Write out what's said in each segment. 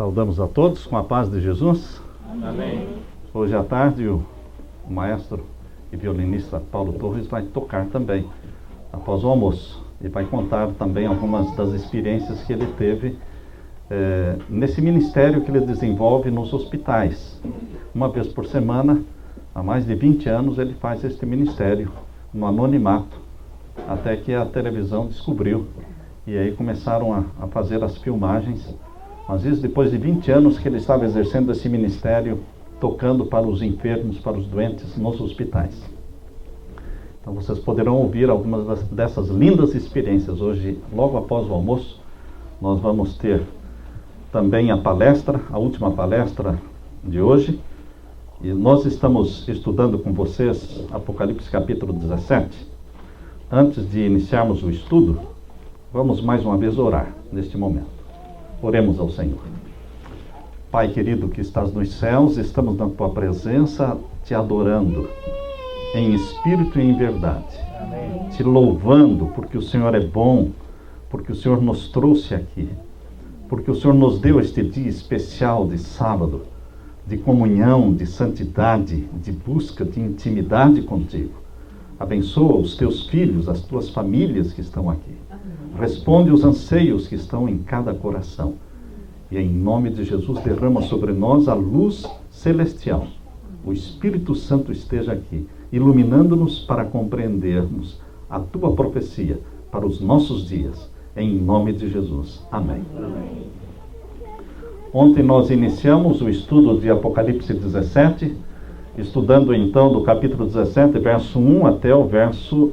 Saudamos a todos com a paz de Jesus. Amém. Hoje à tarde o maestro e violinista Paulo Torres vai tocar também, após o almoço, e vai contar também algumas das experiências que ele teve nesse ministério que ele desenvolve nos hospitais. Uma vez por semana, há mais de 20 anos, ele faz este ministério no anonimato, até que a televisão descobriu, e aí começaram a fazer as filmagens. Às vezes, depois de 20 anos que ele estava exercendo esse ministério, tocando para os enfermos, para os doentes nos hospitais. Então vocês poderão ouvir algumas dessas lindas experiências. Hoje, logo após o almoço, nós vamos ter também a palestra, a última palestra de hoje. E nós estamos estudando com vocês Apocalipse capítulo 17. Antes de iniciarmos o estudo, vamos mais uma vez orar neste momento. Oremos ao Senhor. Pai querido que estás nos céus, estamos na tua presença, te adorando, em espírito e em verdade. Amém. Te louvando, porque o Senhor é bom, porque o Senhor nos trouxe aqui, porque o Senhor nos deu este dia especial de sábado, de comunhão, de santidade, de busca, de intimidade contigo. Abençoa os teus filhos, as tuas famílias que estão aqui. Responde os anseios que estão em cada coração. E em nome de Jesus derrama sobre nós a luz celestial. O Espírito Santo esteja aqui, iluminando-nos para compreendermos a tua profecia para os nossos dias. Em nome de Jesus. Amém. Amém. Ontem nós iniciamos o estudo de Apocalipse 17, estudando então do capítulo 17, verso 1 até o verso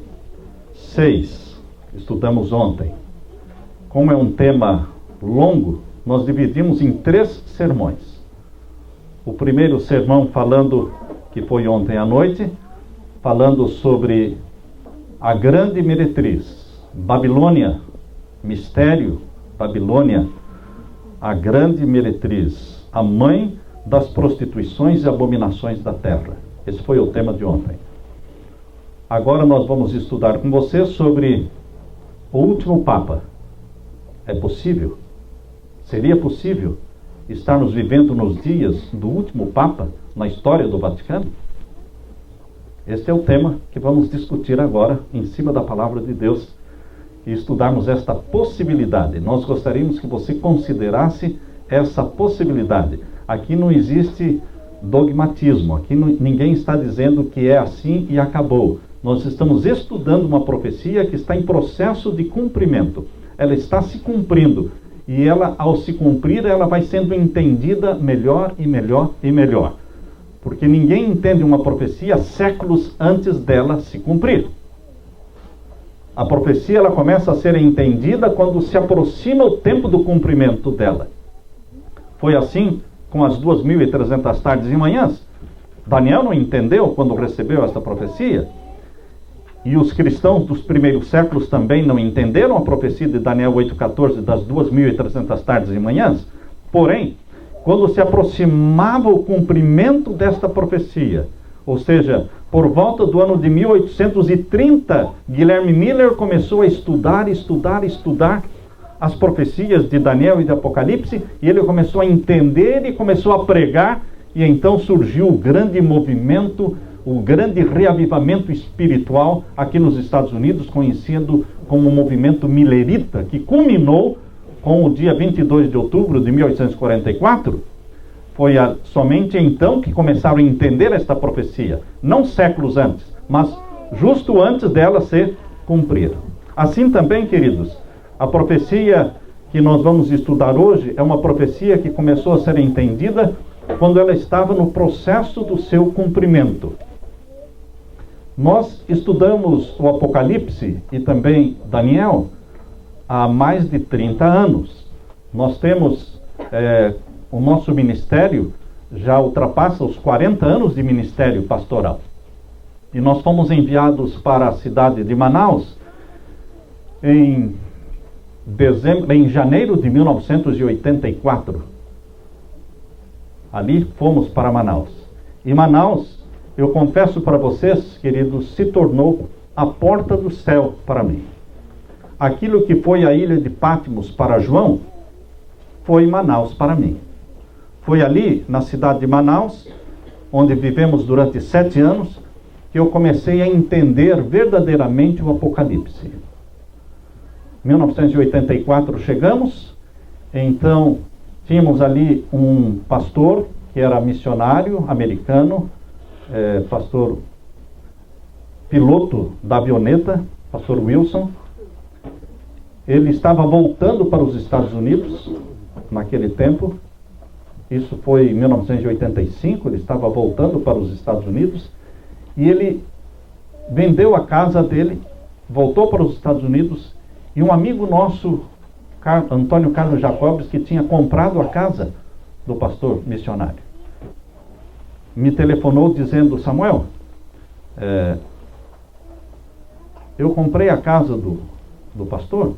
6. Estudamos ontem. Como é um tema longo, nós dividimos em 3 sermões. O primeiro sermão que foi ontem à noite, falando sobre a grande meretriz, Babilônia, mistério, Babilônia, a grande meretriz, a mãe das prostituições e abominações da terra. Esse foi o tema de ontem. Agora nós vamos estudar com você sobre o último Papa. É possível? Seria possível estarmos vivendo nos dias do último Papa na história do Vaticano? Este é o tema que vamos discutir agora, em cima da palavra de Deus, e estudarmos esta possibilidade. Nós gostaríamos que você considerasse essa possibilidade. Aqui não existe dogmatismo, aqui ninguém está dizendo que é assim e acabou. Nós estamos estudando uma profecia que está em processo de cumprimento. Ela está se cumprindo. E ela, ao se cumprir, ela vai sendo entendida melhor e melhor e melhor. Porque ninguém entende uma profecia séculos antes dela se cumprir. A profecia ela começa a ser entendida quando se aproxima o tempo do cumprimento dela. Foi assim com as 2.300 tardes e manhãs. Daniel não entendeu quando recebeu esta profecia. E os cristãos dos primeiros séculos também não entenderam a profecia de Daniel 8,14 das 2.300 tardes e manhãs. Porém, quando se aproximava o cumprimento desta profecia, ou seja, por volta do ano de 1830, Guilherme Miller começou a estudar as profecias de Daniel e de Apocalipse, e ele começou a entender e começou a pregar, e então surgiu o grande movimento, o grande reavivamento espiritual aqui nos Estados Unidos, conhecido como o movimento millerita, que culminou com o dia 22 de outubro de 1844. Foi somente então que começaram a entender esta profecia, não séculos antes, mas justo antes dela ser cumprida. Assim também, queridos, a profecia que nós vamos estudar hoje é uma profecia que começou a ser entendida quando ela estava no processo do seu cumprimento. Nós estudamos o Apocalipse e também Daniel há mais de 30 anos. Nós temos, o nosso ministério já ultrapassa os 40 anos de ministério pastoral. E nós fomos enviados para a cidade de Manaus em janeiro de 1984. Ali fomos para Manaus. E Manaus, eu confesso para vocês, queridos, se tornou a porta do céu para mim. Aquilo que foi a ilha de Patmos para João, foi Manaus para mim. Foi ali, na cidade de Manaus, onde vivemos durante 7 anos, que eu comecei a entender verdadeiramente o Apocalipse. Em 1984 chegamos, então tínhamos ali um pastor que era missionário americano, pastor piloto da avioneta, pastor Wilson. Ele estava voltando para os Estados Unidos naquele tempo. Isso foi em 1985, ele estava voltando para os Estados Unidos. E ele vendeu a casa dele, voltou para os Estados Unidos. E um amigo nosso, Antônio Carlos Jacobes, que tinha comprado a casa do pastor missionário, me telefonou dizendo: Samuel, eu comprei a casa do pastor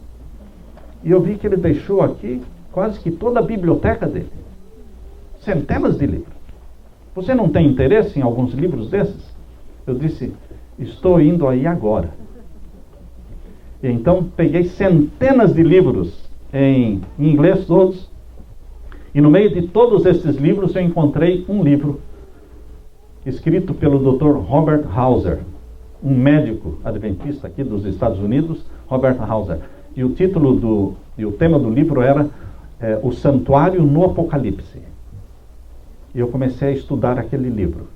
e eu vi que ele deixou aqui quase que toda a biblioteca dele. Centenas de livros. Você não tem interesse em alguns livros desses? Eu disse: estou indo aí agora. E então peguei centenas de livros em inglês todos. E no meio de todos esses livros eu encontrei um livro escrito pelo Dr. Robert Hauser, um médico adventista aqui dos Estados Unidos, Robert Hauser. E o título e o tema do livro era O Santuário no Apocalipse. E eu comecei a estudar aquele livro.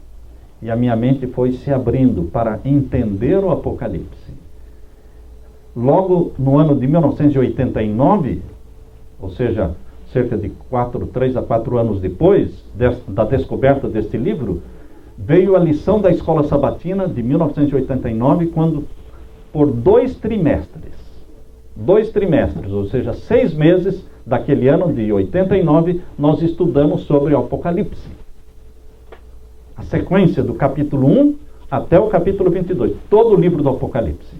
E a minha mente foi se abrindo para entender o Apocalipse. Logo no ano de 1989, ou seja, cerca de 3 a 4 anos depois da descoberta deste livro, veio a lição da Escola Sabatina de 1989, quando por 2 trimestres, ou seja, 6 meses daquele ano de 89, nós estudamos sobre o Apocalipse. A sequência do capítulo 1 até o capítulo 22, todo o livro do Apocalipse.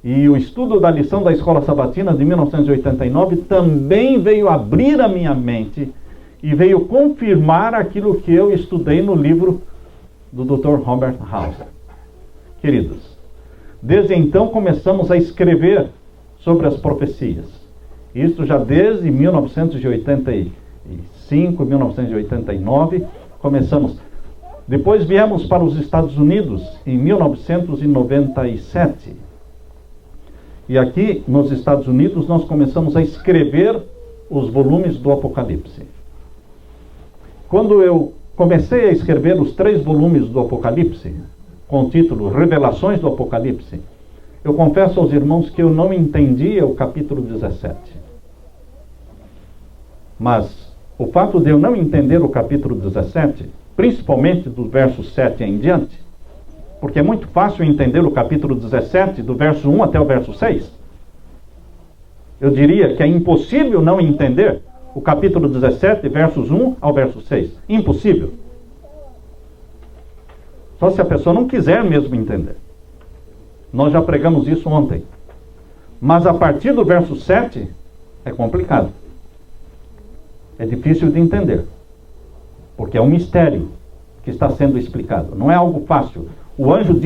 E o estudo da lição da Escola Sabatina de 1989 também veio abrir a minha mente e veio confirmar aquilo que eu estudei no livro do Dr. Robert Hauser. Queridos, desde então começamos a escrever sobre as profecias. Isso já desde 1985, 1989, começamos. Depois viemos para os Estados Unidos em 1997. E aqui nos Estados Unidos nós começamos a escrever os volumes do Apocalipse. Quando eu comecei a escrever os 3 volumes do Apocalipse, com o título Revelações do Apocalipse, eu confesso aos irmãos que eu não entendia o capítulo 17. Mas o fato de eu não entender o capítulo 17, principalmente do verso 7 em diante, porque é muito fácil entender o capítulo 17, do verso 1 até o verso 6. Eu diria que é impossível não entender o capítulo 17, versos 1 ao verso 6. Impossível. Só se a pessoa não quiser mesmo entender. Nós já pregamos isso ontem. Mas a partir do verso 7, é complicado. É difícil de entender. Porque é um mistério que está sendo explicado. Não é algo fácil. O anjo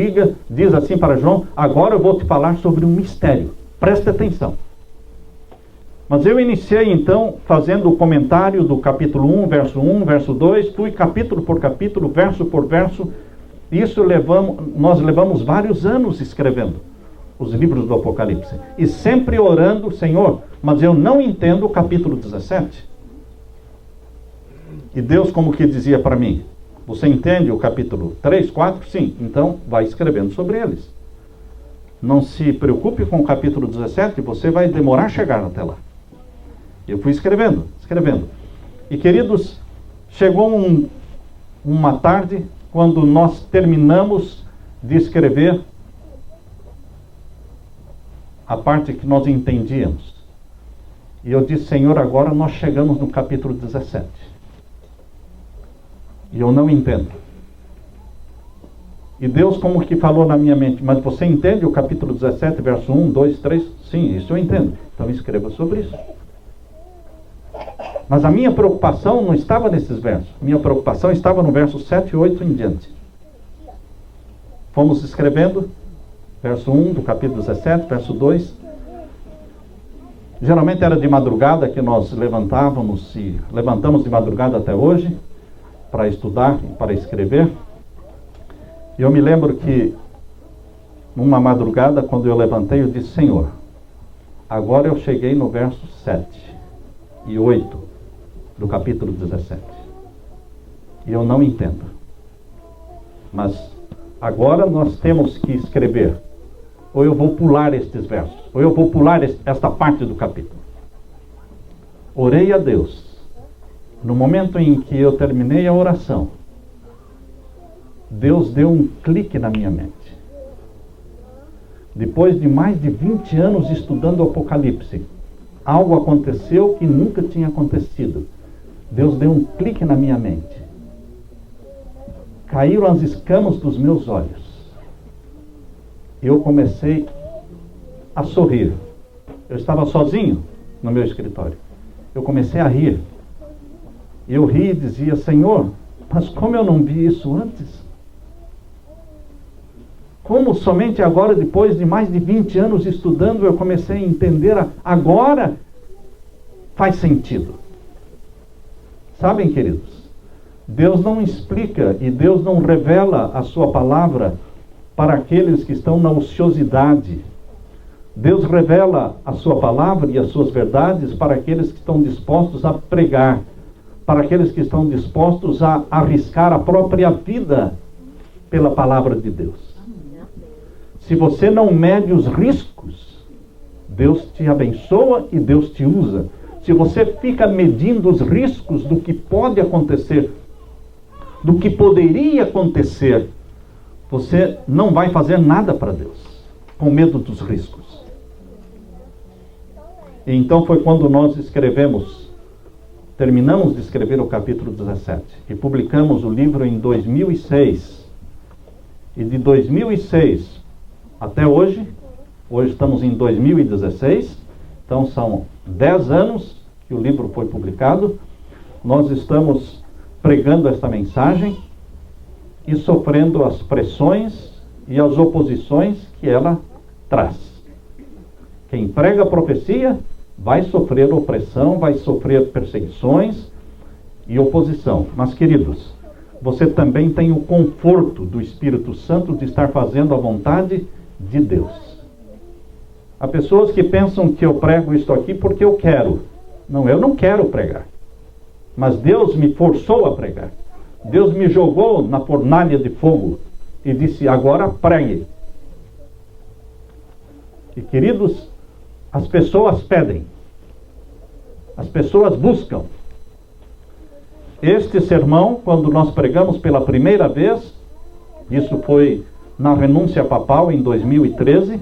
diz assim para João: agora eu vou te falar sobre um mistério. Preste atenção. Mas eu iniciei então fazendo o comentário do capítulo 1, verso 2, fui capítulo por capítulo, verso por verso. Nós levamos vários anos escrevendo os livros do Apocalipse. E sempre orando: Senhor, mas eu não entendo o capítulo 17. E Deus como que dizia para mim: você entende o capítulo 3, 4? Sim, então vai escrevendo sobre eles. Não se preocupe com o capítulo 17, você vai demorar a chegar até lá. Eu fui escrevendo. E queridos, chegou uma tarde, quando nós terminamos de escrever a parte que nós entendíamos. E eu disse: Senhor, agora nós chegamos no capítulo 17. E eu não entendo. E Deus como que falou na minha mente: mas você entende o capítulo 17, verso 1, 2, 3? Sim, isso eu entendo. Então escreva sobre isso. Mas a minha preocupação não estava nesses versos. Minha preocupação estava no verso 7 e 8 em diante. Fomos escrevendo verso 1 do capítulo 17, verso 2. Geralmente era de madrugada que nós levantávamos e levantamos de madrugada até hoje para estudar e para escrever. E eu me lembro que numa madrugada, quando eu levantei, eu disse: Senhor, agora eu cheguei no verso 7 e 8 do capítulo 17. E eu não entendo. Mas agora nós temos que escrever. Ou eu vou pular estes versos, ou eu vou pular esta parte do capítulo. Orei a Deus. No momento em que eu terminei a oração, Deus deu um clique na minha mente. Depois de mais de 20 anos estudando o Apocalipse, algo aconteceu que nunca tinha acontecido. Deus deu um clique na minha mente. Caíram as escamas dos meus olhos. Eu comecei a sorrir. Eu estava sozinho no meu escritório. Eu comecei a rir. Eu ri e dizia: Senhor, mas como eu não vi isso antes? Como somente agora, depois de mais de 20 anos estudando, eu comecei a entender, agora faz sentido. Sabem, queridos, Deus não explica e Deus não revela a sua palavra para aqueles que estão na ociosidade. Deus revela a sua palavra e as suas verdades para aqueles que estão dispostos a pregar, para aqueles que estão dispostos a arriscar a própria vida pela palavra de Deus. Se você não mede os riscos, Deus te abençoa e Deus te usa. Se você fica medindo os riscos do que pode acontecer, do que poderia acontecer, você não vai fazer nada para Deus, com medo dos riscos. E então foi quando nós terminamos de escrever o capítulo 17 e publicamos o livro em 2006. E de 2006 até hoje estamos em 2016, então são 10 anos que o livro foi publicado. Nós estamos pregando esta mensagem e sofrendo as pressões e as oposições que ela traz. Quem prega a profecia vai sofrer opressão, vai sofrer perseguições e oposição. Mas, queridos, você também tem o conforto do Espírito Santo de estar fazendo a vontade de Deus. Há pessoas que pensam que eu prego isto aqui porque eu quero. Não, eu não quero pregar. Mas Deus me forçou a pregar. Deus me jogou na fornalha de fogo e disse: agora pregue. E, queridos, as pessoas pedem, as pessoas buscam. Este sermão, quando nós pregamos pela primeira vez, isso foi na renúncia papal em 2013,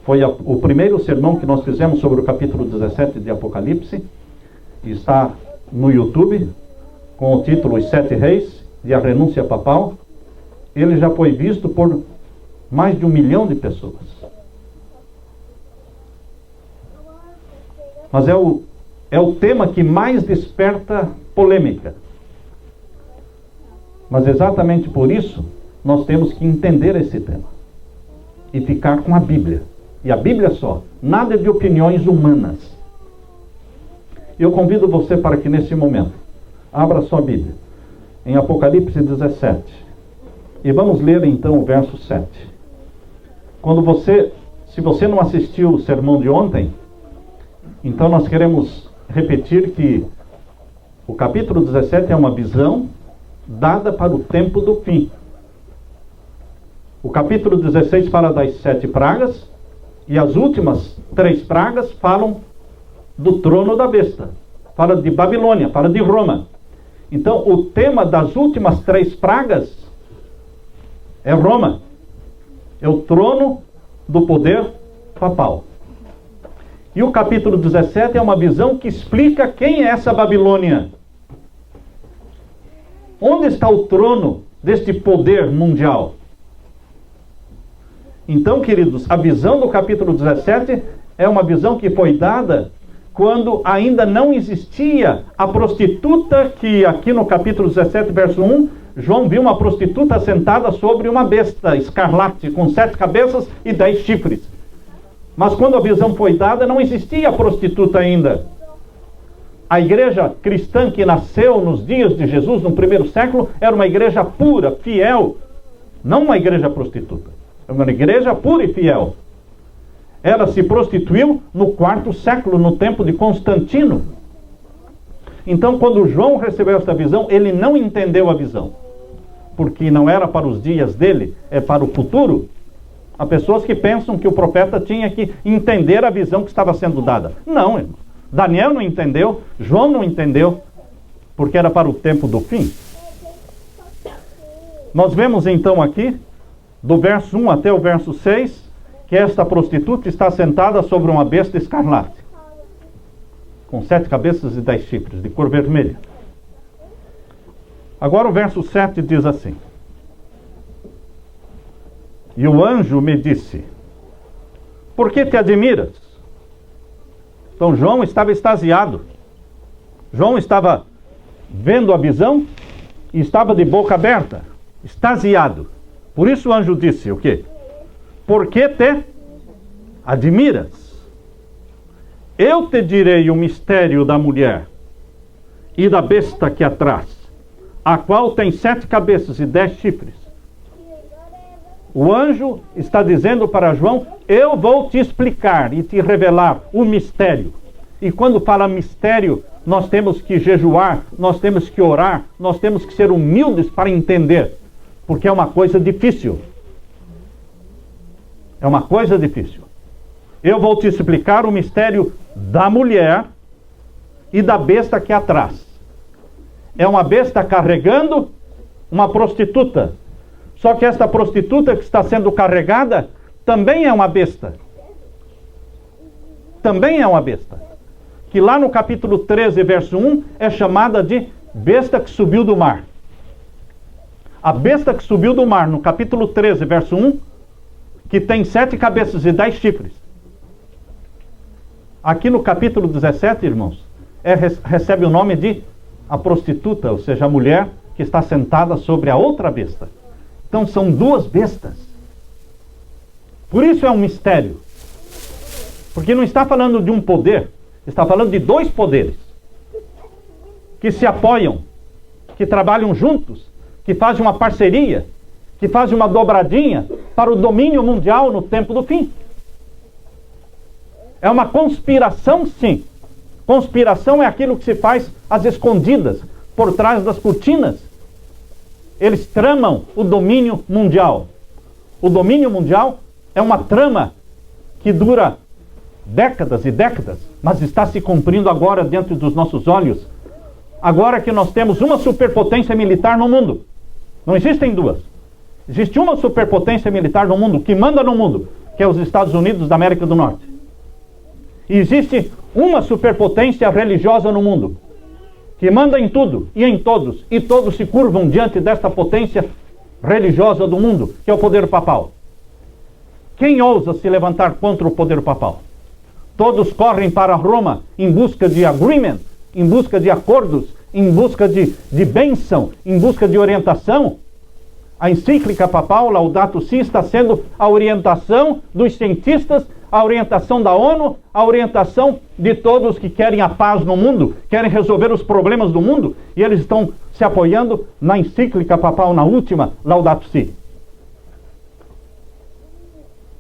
foi o primeiro sermão que nós fizemos sobre o capítulo 17 de Apocalipse, e está no YouTube, com o título Os Sete Reis de A Renúncia Papal. Ele já foi visto por mais de 1 milhão de pessoas. Mas é o tema que mais desperta polêmica. Mas exatamente por isso, nós temos que entender esse tema. E ficar com a Bíblia. E a Bíblia só. Nada de opiniões humanas. Eu convido você para que nesse momento, abra sua Bíblia. Em Apocalipse 17. E vamos ler então o verso 7. Se você não assistiu o sermão de ontem, então nós queremos repetir que o capítulo 17 é uma visão dada para o tempo do fim. O capítulo 16 fala das 7 pragas, e as últimas 3 pragas falam do trono da besta. Fala de Babilônia, fala de Roma. Então o tema das últimas 3 pragas é Roma. É o trono do poder papal. E o capítulo 17 é uma visão que explica quem é essa Babilônia. Onde está o trono deste poder mundial? Então, queridos, a visão do capítulo 17 é uma visão que foi dada quando ainda não existia a prostituta que aqui no capítulo 17, verso 1, João viu uma prostituta sentada sobre uma besta escarlate com 7 cabeças e 10 chifres. Mas quando a visão foi dada, não existia prostituta ainda. A igreja cristã que nasceu nos dias de Jesus, no primeiro século, era uma igreja pura, fiel. Não uma igreja prostituta. Era uma igreja pura e fiel. Ela se prostituiu no quarto século, no tempo de Constantino. Então, quando João recebeu esta visão, ele não entendeu a visão. Porque não era para os dias dele, é para o futuro. Há pessoas que pensam que o profeta tinha que entender a visão que estava sendo dada. Não, irmão. Daniel não entendeu, João não entendeu, porque era para o tempo do fim. Nós vemos então aqui, do verso 1 até o verso 6, que esta prostituta está sentada sobre uma besta escarlate, com 7 cabeças e 10 chifres, de cor vermelha. Agora o verso 7 diz assim: E o anjo me disse: Por que te admiras? Então João estava extasiado. João estava vendo a visão e estava de boca aberta, extasiado. Por isso o anjo disse o quê? Por que te admiras? Eu te direi o mistério da mulher e da besta que a traz, a qual tem 7 cabeças e 10 chifres. O anjo está dizendo para João: eu vou te explicar e te revelar o mistério. E quando fala mistério, nós temos que jejuar, nós temos que orar, nós temos que ser humildes para entender, porque é uma coisa difícil. É uma coisa difícil. Eu vou te explicar o mistério da mulher e da besta que a traz. É uma besta carregando uma prostituta. Só que esta prostituta que está sendo carregada também é uma besta. Também é uma besta. Que lá no capítulo 13, verso 1, é chamada de besta que subiu do mar. A besta que subiu do mar, no capítulo 13, verso 1, que tem 7 cabeças e 10 chifres. Aqui no capítulo 17, irmãos, recebe o nome de a prostituta, ou seja, a mulher que está sentada sobre a outra besta. Então são 2 bestas. Por isso é um mistério. Porque não está falando de um poder, está falando de 2 poderes que se apoiam, que trabalham juntos, que fazem uma parceria, que fazem uma dobradinha para o domínio mundial no tempo do fim. É uma conspiração, sim. Conspiração é aquilo que se faz às escondidas, por trás das cortinas. Eles tramam o domínio mundial. O domínio mundial é uma trama que dura décadas e décadas, mas está se cumprindo agora diante dos nossos olhos. Agora que nós temos uma superpotência militar no mundo. Não existem 2. Existe uma superpotência militar no mundo, que manda no mundo, que é os Estados Unidos da América do Norte. E existe uma superpotência religiosa no mundo, que manda em tudo e em todos, e todos se curvam diante desta potência religiosa do mundo, que é o poder papal. Quem ousa se levantar contra o poder papal? Todos correm para Roma em busca de agreement, em busca de acordos, em busca de bênção, em busca de orientação. A encíclica papal, Laudato Si, está sendo a orientação dos cientistas, a orientação da ONU, a orientação de todos que querem a paz no mundo, querem resolver os problemas do mundo, e eles estão se apoiando na encíclica papal, na última, Laudato Si.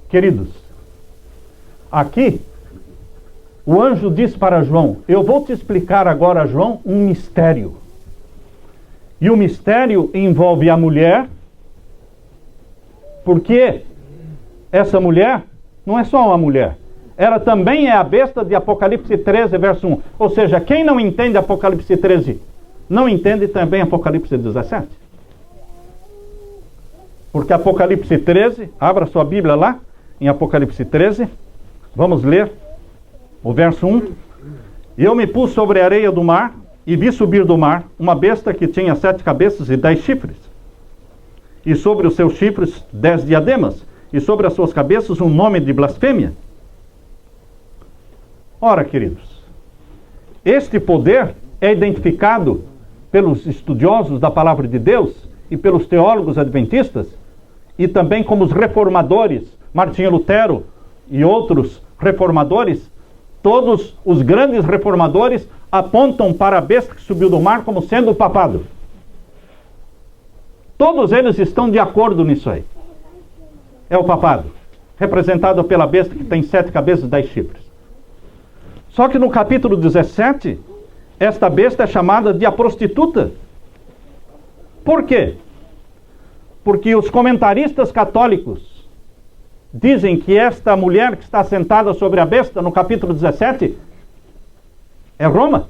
Queridos, aqui o anjo diz para João: eu vou te explicar agora, João, um mistério. E o mistério envolve a mulher, porque essa mulher não é só uma mulher. Ela também é a besta de Apocalipse 13, verso 1. Ou seja, quem não entende Apocalipse 13, não entende também Apocalipse 17. Porque Apocalipse 13, abra sua Bíblia lá, em Apocalipse 13, vamos ler o verso 1. E eu me pus sobre a areia do mar, e vi subir do mar uma besta que tinha 7 cabeças e 10 chifres. E sobre os seus chifres 10 diademas, e sobre as suas cabeças um nome de blasfêmia. Ora, queridos, este poder é identificado pelos estudiosos da palavra de Deus e pelos teólogos adventistas, e também como os reformadores, Martinho Lutero e outros reformadores, todos os grandes reformadores apontam para a besta que subiu do mar como sendo o papado. Todos eles estão de acordo nisso aí. É o papado, representado pela besta que tem 7 cabeças e 10 chifres. Só que no capítulo 17, esta besta é chamada de a prostituta. Por quê? Porque os comentaristas católicos dizem que esta mulher que está sentada sobre a besta no capítulo 17 é Roma.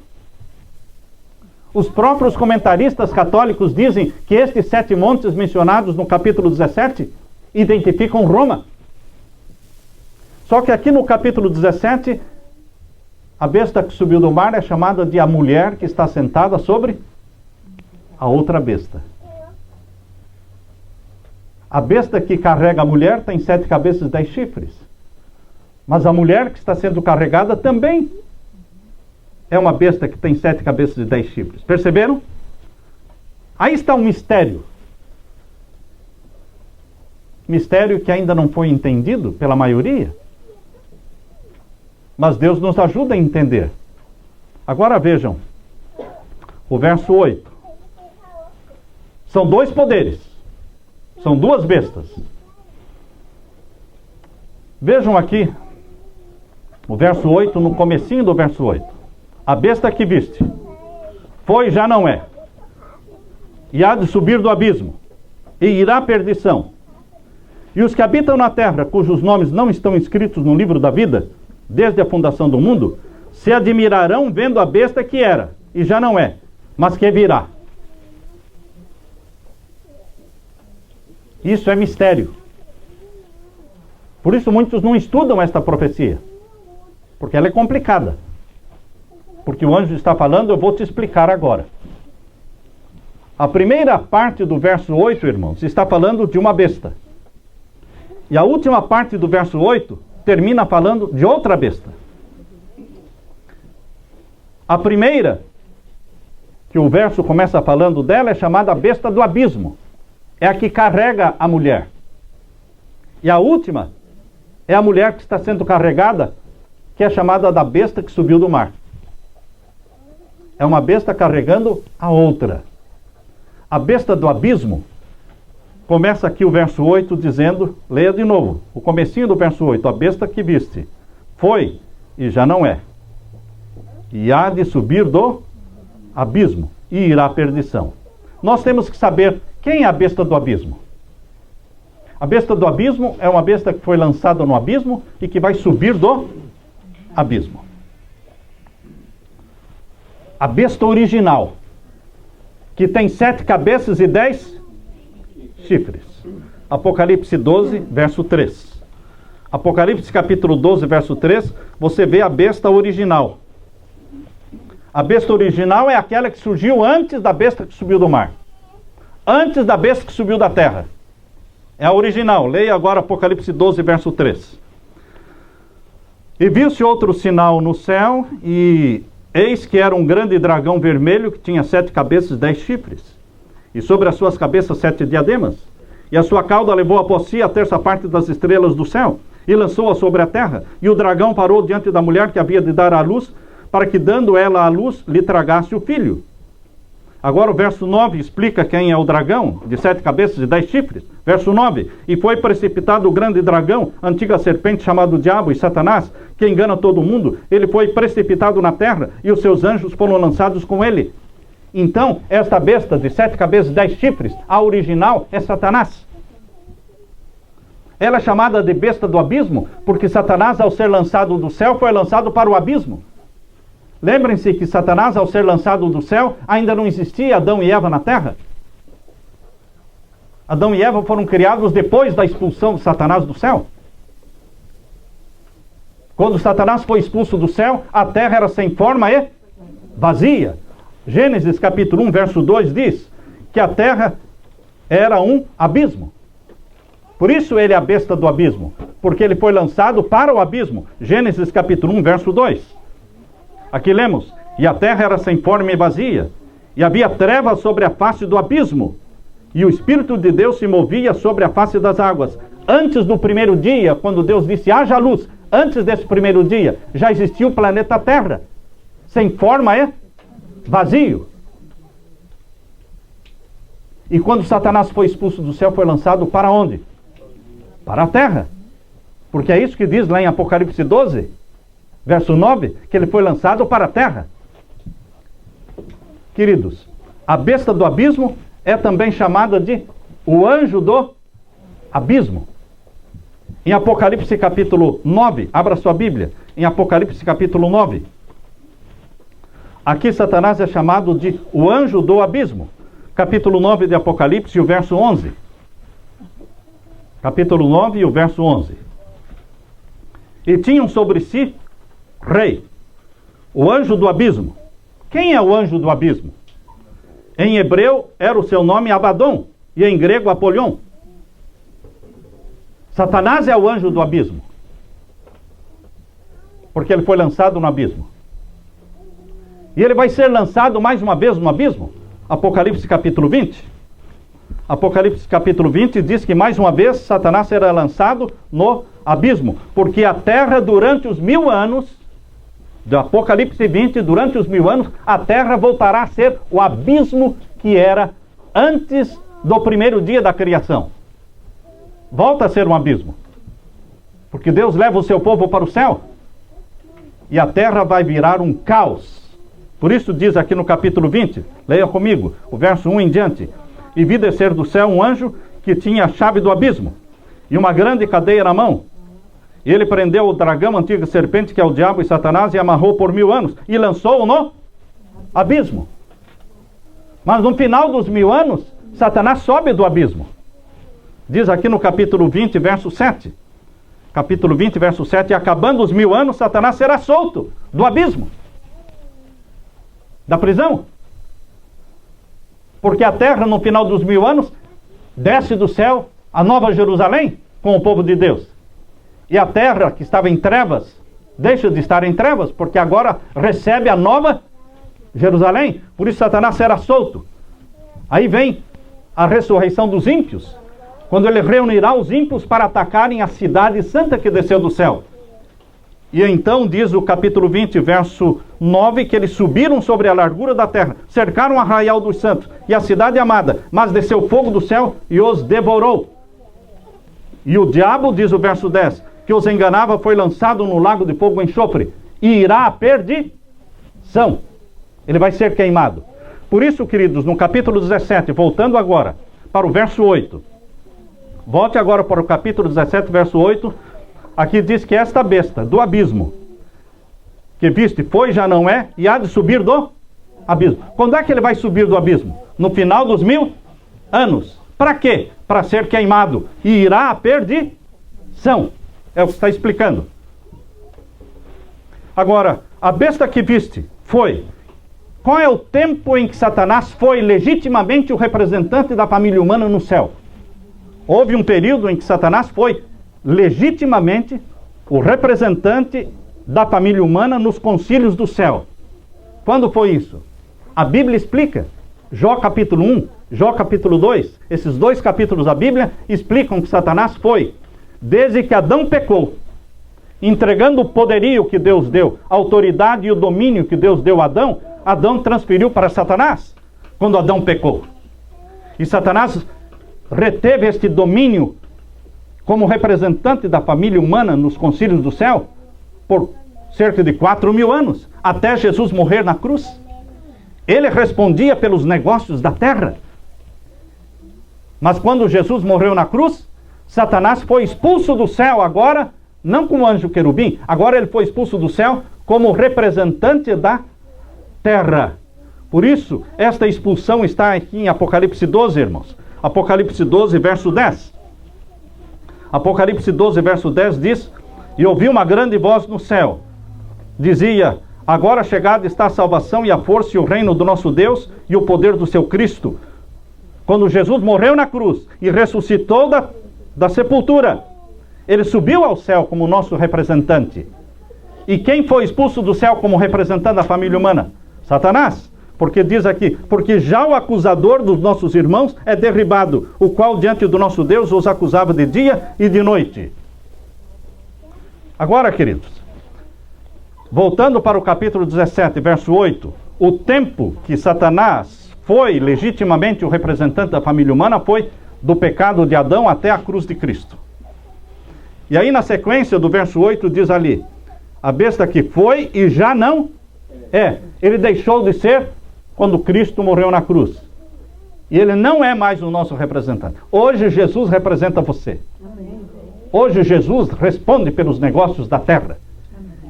Os próprios comentaristas católicos dizem que estes 7 montes mencionados no capítulo 17 identificam Roma. Só que aqui no capítulo 17, a besta que subiu do mar é chamada de a mulher que está sentada sobre a outra besta. A besta que carrega a mulher tem 7 cabeças e 10 chifres. Mas a mulher que está sendo carregada também é uma besta que tem 7 cabeças e 10 chifres. Perceberam? Aí está um mistério. Mistério que ainda não foi entendido pela maioria. Mas Deus nos ajuda a entender. Agora vejam, o verso 8. São 2 poderes. São 2 bestas. Vejam aqui, o verso 8, no comecinho do verso 8. A besta que viste, foi e já não é. E há de subir do abismo, e irá à perdição. E os que habitam na terra, cujos nomes não estão escritos no livro da vida, desde a fundação do mundo, se admirarão vendo a besta que era, e já não é, mas que virá. Isso é mistério. Por isso muitos não estudam esta profecia, porque ela é complicada. Porque o anjo está falando, eu vou te explicar agora. A primeira parte do verso 8, irmãos, está falando de uma besta. E a última parte do verso 8 termina falando de outra besta. A primeira, que o verso começa falando dela, é chamada besta do abismo. É a que carrega a mulher. E a última é a mulher que está sendo carregada, que é chamada da besta que subiu do mar. É uma besta carregando a outra. A besta do abismo, começa aqui o verso 8 dizendo, leia de novo, o comecinho do verso 8, a besta que viste, foi e já não é. E há de subir do abismo e irá à perdição. Nós temos que saber quem é a besta do abismo. A besta do abismo é uma besta que foi lançada no abismo e que vai subir do abismo. A besta original, que tem 7 cabeças e 10 chifres. Apocalipse 12, verso 3. Apocalipse capítulo 12, verso 3, você vê a besta original. A besta original é aquela que surgiu antes da besta que subiu do mar. Antes da besta que subiu da terra. É a original. Leia agora Apocalipse 12, verso 3. E viu-se outro sinal no céu, e eis que era um grande dragão vermelho que tinha 7 cabeças e 10 chifres. E sobre as suas cabeças 7 diademas. E a sua cauda levou após si a 1/3 das estrelas do céu, e lançou-a sobre a terra. E o dragão parou diante da mulher que havia de dar à luz, para que, dando ela à luz, lhe tragasse o filho. Agora o verso 9 explica quem é o dragão, de 7 cabeças e 10 chifres. Verso 9, e foi precipitado o grande dragão, antiga serpente, chamado Diabo e Satanás, que engana todo mundo. Ele foi precipitado na terra, e os seus anjos foram lançados com ele. Então, esta besta de 7 cabeças e 10 chifres, a original é Satanás. Ela é chamada de besta do abismo, porque Satanás, ao ser lançado do céu, foi lançado para o abismo. Lembrem-se que Satanás, ao ser lançado do céu, ainda não existia Adão e Eva na terra. Adão e Eva foram criados depois da expulsão de Satanás do céu. Quando Satanás foi expulso do céu, a terra era sem forma e vazia. Gênesis capítulo 1, verso 2 diz que a terra era um abismo. Por isso ele é a besta do abismo, porque ele foi lançado para o abismo. Gênesis capítulo 1, verso 2. Aqui lemos, e a terra era sem forma e vazia, e havia trevas sobre a face do abismo, e o Espírito de Deus se movia sobre a face das águas. Antes do primeiro dia, quando Deus disse haja luz, antes desse primeiro dia, já existia o planeta Terra, sem forma e vazio. E quando Satanás foi expulso do céu, foi lançado para onde? Para a terra. Porque é isso que diz lá em Apocalipse 12, verso 9, que ele foi lançado para a terra. Queridos, a besta do abismo é também chamada de o anjo do abismo. Em Apocalipse capítulo 9, abra sua Bíblia, em Apocalipse capítulo 9. Aqui Satanás é chamado de o anjo do abismo. Capítulo 9 de Apocalipse, o verso 11. Capítulo 9 e o verso 11. E tinham sobre si rei, o anjo do abismo. Quem é o anjo do abismo? Em hebreu era o seu nome Abaddon, e em grego Apolion. Satanás é o anjo do abismo, porque ele foi lançado no abismo. E ele vai ser lançado mais uma vez no abismo. Apocalipse capítulo 20. Apocalipse capítulo 20 diz que mais uma vez Satanás será lançado no abismo, porque a terra durante os 1000 anos, do Apocalipse 20, durante os 1000 anos, a terra voltará a ser o abismo que era antes do primeiro dia da criação. Volta a ser um abismo, porque Deus leva o seu povo para o céu, e a terra vai virar um caos. Por isso diz aqui no capítulo 20, leia comigo, o verso 1 em diante. E vi descer do céu um anjo que tinha a chave do abismo, e uma grande cadeia na mão. E ele prendeu o dragão, a antiga serpente, que é o diabo e Satanás, e amarrou por 1000 anos, e lançou-o no abismo. Mas no final dos 1000 anos, Satanás sobe do abismo. Diz aqui no capítulo 20, verso 7. Capítulo 20, verso 7, e acabando os 1000 anos, Satanás será solto do abismo, da prisão. Porque a terra, no final dos 1000 anos, desce do céu a nova Jerusalém com o povo de Deus. E a terra que estava em trevas, deixa de estar em trevas, porque agora recebe a nova Jerusalém. Por isso Satanás será solto. Aí vem a ressurreição dos ímpios, quando ele reunirá os ímpios para atacarem a cidade santa que desceu do céu. E então diz o capítulo 20, verso 9, que eles subiram sobre a largura da terra, cercaram o arraial dos santos e a cidade amada, mas desceu fogo do céu e os devorou. E o diabo, diz o verso 10, que os enganava, foi lançado no lago de fogo e enxofre, e irá à perdição. Ele vai ser queimado. Por isso, queridos, no capítulo 17, voltando agora para o verso 8, volte agora para o capítulo 17, verso 8, aqui diz que esta besta do abismo, que viste, foi, já não é, e há de subir do abismo. Quando é que ele vai subir do abismo? No final dos 1000 anos. Para quê? Para ser queimado. E irá à perdição. É o que está explicando. Agora, a besta que viste foi. Qual é o tempo em que Satanás foi legitimamente o representante da família humana no céu? Houve um período em que Satanás foi legitimamente o representante da família humana nos concílios do céu. Quando foi isso? A Bíblia explica. Jó capítulo 1, Jó capítulo 2, esses dois capítulos da Bíblia explicam que Satanás foi, desde que Adão pecou, entregando o poderio que Deus deu, a autoridade e o domínio que Deus deu a Adão, Adão transferiu para Satanás, quando Adão pecou. E Satanás reteve este domínio como representante da família humana nos concílios do céu por cerca de 4000 anos, até Jesus morrer na cruz. Ele respondia pelos negócios da terra. Mas quando Jesus morreu na cruz, Satanás foi expulso do céu agora, não como anjo querubim, agora ele foi expulso do céu como representante da terra. Por isso, esta expulsão está aqui em Apocalipse 12, irmãos. Apocalipse 12, verso 10. Apocalipse 12, verso 10 diz: e ouvi uma grande voz no céu, dizia: agora chegada está a salvação e a força e o reino do nosso Deus e o poder do seu Cristo. Quando Jesus morreu na cruz e ressuscitou da sepultura, ele subiu ao céu como nosso representante. E quem foi expulso do céu como representante da família humana? Satanás. Porque diz aqui, porque já o acusador dos nossos irmãos é derribado, o qual diante do nosso Deus os acusava de dia e de noite. Agora, queridos, voltando para o capítulo 17, verso 8, o tempo que Satanás foi legitimamente o representante da família humana foi do pecado de Adão até a cruz de Cristo. E aí na sequência do verso 8 diz ali, a besta que foi e já não é. Ele deixou de ser quando Cristo morreu na cruz. E ele não é mais o nosso representante. Hoje Jesus representa você. Hoje Jesus responde pelos negócios da terra.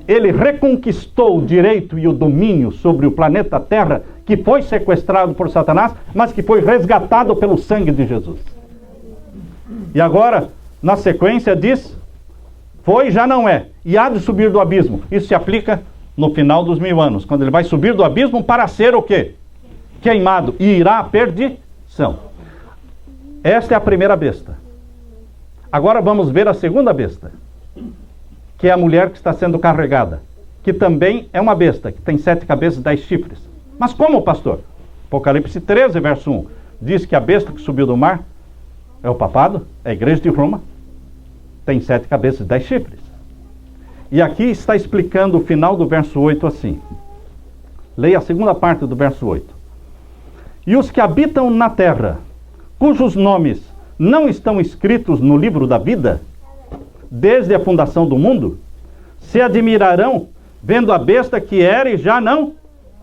Ele reconquistou o direito e o domínio sobre o planeta Terra, que foi sequestrado por Satanás, mas que foi resgatado pelo sangue de Jesus. E agora, na sequência diz, foi e já não é, e há de subir do abismo. Isso se aplica no final dos 1000 anos, quando ele vai subir do abismo para ser o quê? Queimado, e irá à perdição. Esta é a primeira besta. Agora vamos ver a segunda besta, que é a mulher que está sendo carregada, que também é uma besta, que tem 7 cabeças e 10 chifres. Mas como, pastor? Apocalipse 13, verso 1, diz que a besta que subiu do mar é o papado, é a igreja de Roma, tem 7 cabeças e 10 chifres. E aqui está explicando o final do verso 8 assim. Leia a segunda parte do verso 8. E os que habitam na terra, cujos nomes não estão escritos no livro da vida, desde a fundação do mundo, se admirarão vendo a besta que era e já não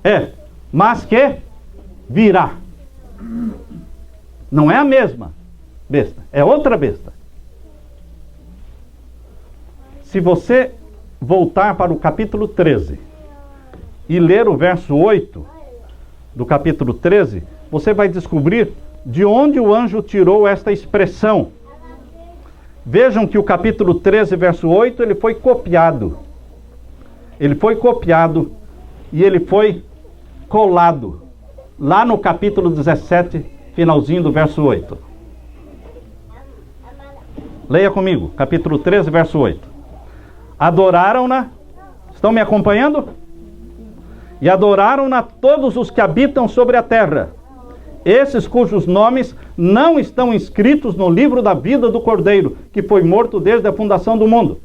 é, mas que virá. Não é a mesma besta, é outra besta. Se você voltar para o capítulo 13 e ler o verso 8 do capítulo 13, você vai descobrir de onde o anjo tirou esta expressão. Vejam que o capítulo 13, verso 8, ele foi copiado. Ele foi copiado e ele foi colado lá no capítulo 17, finalzinho do verso 8. Leia comigo, capítulo 13, verso 8. Adoraram-na, estão me acompanhando? E adoraram-na todos os que habitam sobre a terra, esses cujos nomes não estão inscritos no livro da vida do Cordeiro, que foi morto desde a fundação do mundo.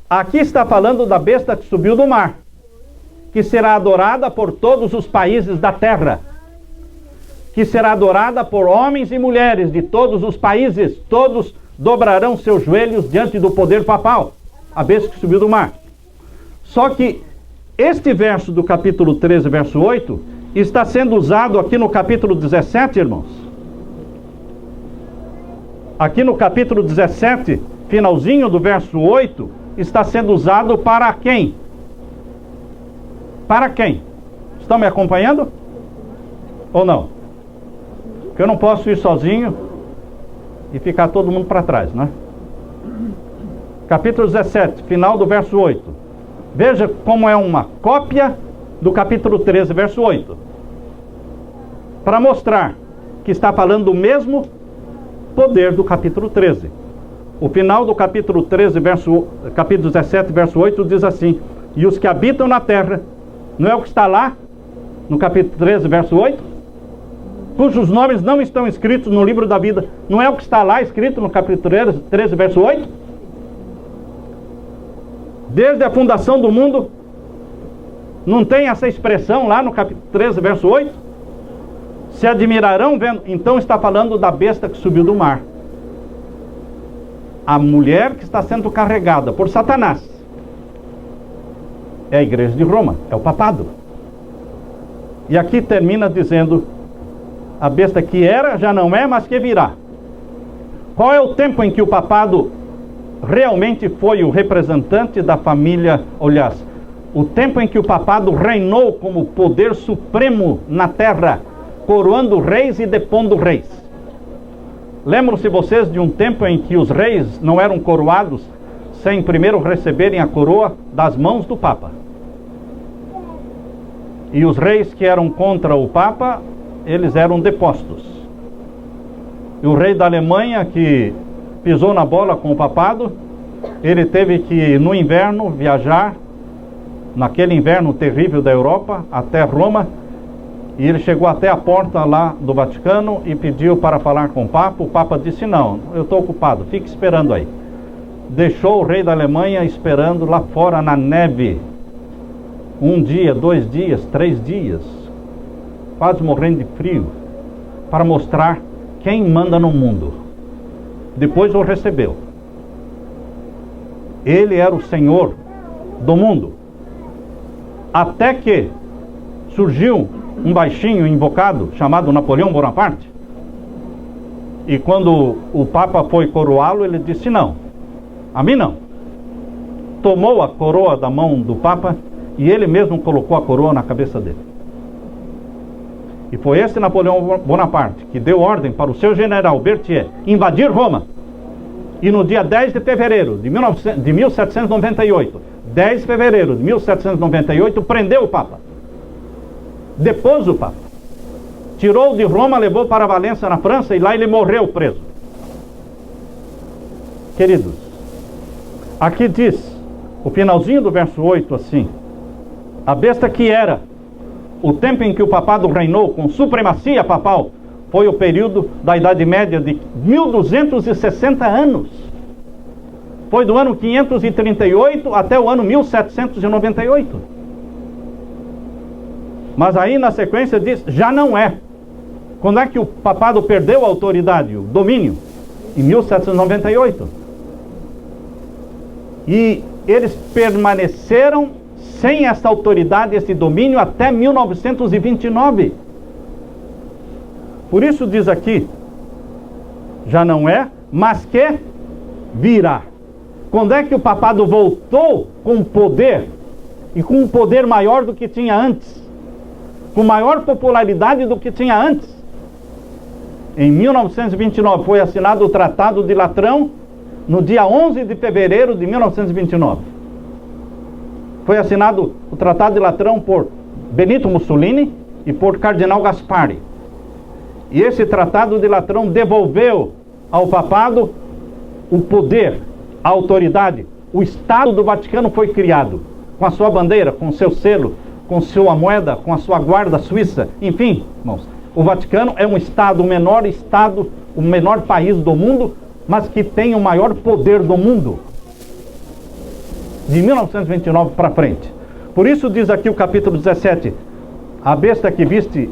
Aqui está falando da besta que subiu do mar, que será adorada por todos os países da terra, que será adorada por homens e mulheres de todos os países, todos dobrarão seus joelhos diante do poder papal, a besta que subiu do mar. Só que este verso do capítulo 13, verso 8, está sendo usado aqui no capítulo 17, irmãos. Aqui no capítulo 17, finalzinho do verso 8, está sendo usado para quem? Para quem? Estão me acompanhando? Ou não? Porque eu não posso ir sozinho e ficar todo mundo para trás, né? Capítulo 17, final do verso 8. Veja como é uma cópia do capítulo 13, verso 8. Para mostrar que está falando do mesmo poder do capítulo 13. O final do capítulo 13, capítulo 17, verso 8 diz assim: e os que habitam na terra, não é o que está lá no capítulo 13, verso 8? Cujos nomes não estão escritos no livro da vida, não é o que está lá escrito no capítulo 13, verso 8? Desde a fundação do mundo, não tem essa expressão lá no capítulo 13, verso 8? Se admirarão vendo, então está falando da besta que subiu do mar. A mulher que está sendo carregada por Satanás é a igreja de Roma, é o papado. E aqui termina dizendo, a besta que era, já não é, mas que virá. Qual é o tempo em que o papado realmente foi o representante da família, aliás, o tempo em que o papado reinou como poder supremo na terra, coroando reis e depondo reis? Lembram-se vocês de um tempo em que os reis não eram coroados sem primeiro receberem a coroa das mãos do Papa? E os reis que eram contra o Papa, eles eram depostos. E o rei da Alemanha, que pisou na bola com o papado, ele teve que, no inverno, viajar, naquele inverno terrível da Europa, até Roma, E ele chegou até a porta lá do Vaticano e pediu para falar com o Papa. O Papa disse: não, eu estou ocupado, fique esperando aí. Deixou o rei da Alemanha esperando lá fora na neve. 1 dia, 2 dias, 3 dias, quase morrendo de frio, para mostrar quem manda no mundo. Depois o recebeu. Ele era o Senhor do mundo. Até que surgiu um baixinho invocado chamado Napoleão Bonaparte. E quando o Papa foi coroá-lo, ele disse: não, a mim não. Tomou a coroa da mão do Papa e ele mesmo colocou a coroa na cabeça dele. E foi esse Napoleão Bonaparte que deu ordem para o seu general Berthier invadir Roma. E no dia 10 de fevereiro de 1798, 10 de fevereiro de 1798, prendeu o Papa. Depôs o Papa. Tirou de Roma, levou para Valença, na França, e lá ele morreu preso. Queridos, aqui diz, o finalzinho do verso 8 assim: a besta que era, o tempo em que o papado reinou com supremacia papal, foi o período da Idade Média de 1260 anos. Foi do ano 538 até o ano 1798. Mas aí na sequência diz: já não é. Quando é que o papado perdeu a autoridade, o domínio? Em 1798. E eles permaneceram sem essa autoridade, esse domínio, até 1929. Por isso diz aqui: já não é, mas que virá. Quando é que o papado voltou com poder, e com um poder maior do que tinha antes, com maior popularidade do que tinha antes? Em 1929 foi assinado o Tratado de Latrão, no dia 11 de fevereiro de 1929. Foi assinado o Tratado de Latrão por Benito Mussolini e por Cardeal Gasparri. E esse Tratado de Latrão devolveu ao papado o poder, a autoridade. O Estado do Vaticano foi criado, com a sua bandeira, com o seu selo, com sua moeda, com a sua guarda suíça. Enfim, irmãos, o Vaticano é um Estado, o menor país do mundo, mas que tem o maior poder do mundo. De 1929 para frente. Por isso diz aqui o capítulo 17: a besta que viste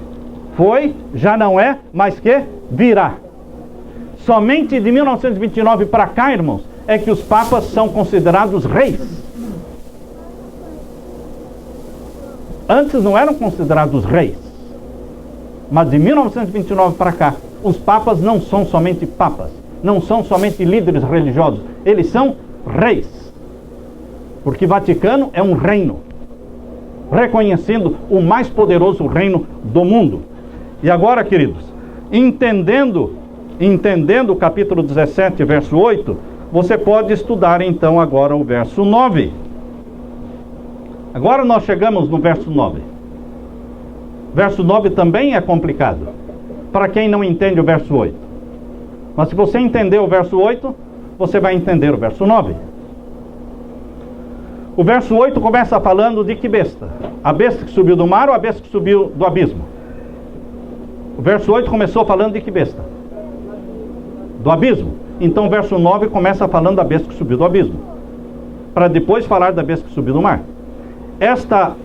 foi, já não é, mas que virá. Somente de 1929 para cá, irmãos, é que os papas são considerados reis. Antes não eram considerados reis. Mas de 1929 para cá, os papas não são somente papas, não são somente líderes religiosos, eles são reis. Porque Vaticano é um reino, reconhecendo o mais poderoso reino do mundo. E agora, queridos, entendendo o capítulo 17, verso 8, você pode estudar então agora o verso 9. Agora nós chegamos no verso 9. Verso 9 também é complicado para quem não entende o verso 8. Mas se você entender o verso 8, você vai entender o verso 9. O verso 8 começa falando de que besta? A besta que subiu do mar ou a besta que subiu do abismo? O verso 8 começou falando de que besta? Do abismo. Então o verso 9 começa falando da besta que subiu do abismo, para depois falar da besta que subiu do mar. Essa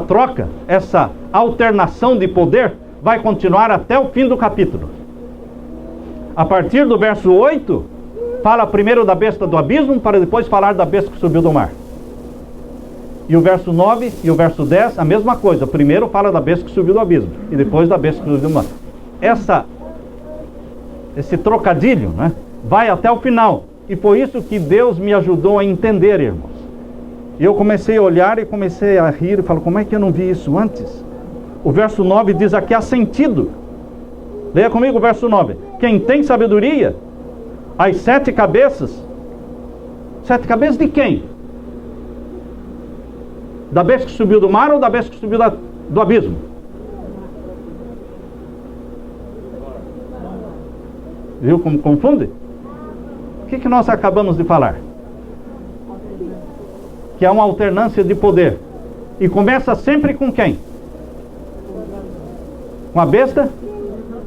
troca, essa alternação de poder vai continuar até o fim do capítulo. A partir do verso 8, fala primeiro da besta do abismo, para depois falar da besta que subiu do mar. E o verso 9 e o verso 10, a mesma coisa. Primeiro fala da besta que subiu do abismo, e depois da besta que subiu do mar. Esse trocadilho, né, vai até o final. E foi isso que Deus me ajudou a entender, irmãos. E eu comecei a olhar e comecei a rir e falo: como é que eu não vi isso antes? O verso 9 diz aqui: há sentido. Leia comigo o verso 9. Quem tem sabedoria, as 7 cabeças. 7 cabeças de quem? Da besta que subiu do mar ou da besta que subiu do abismo? Viu como confunde? O que nós acabamos de falar? Que é uma alternância de poder. E começa sempre com quem? Com a besta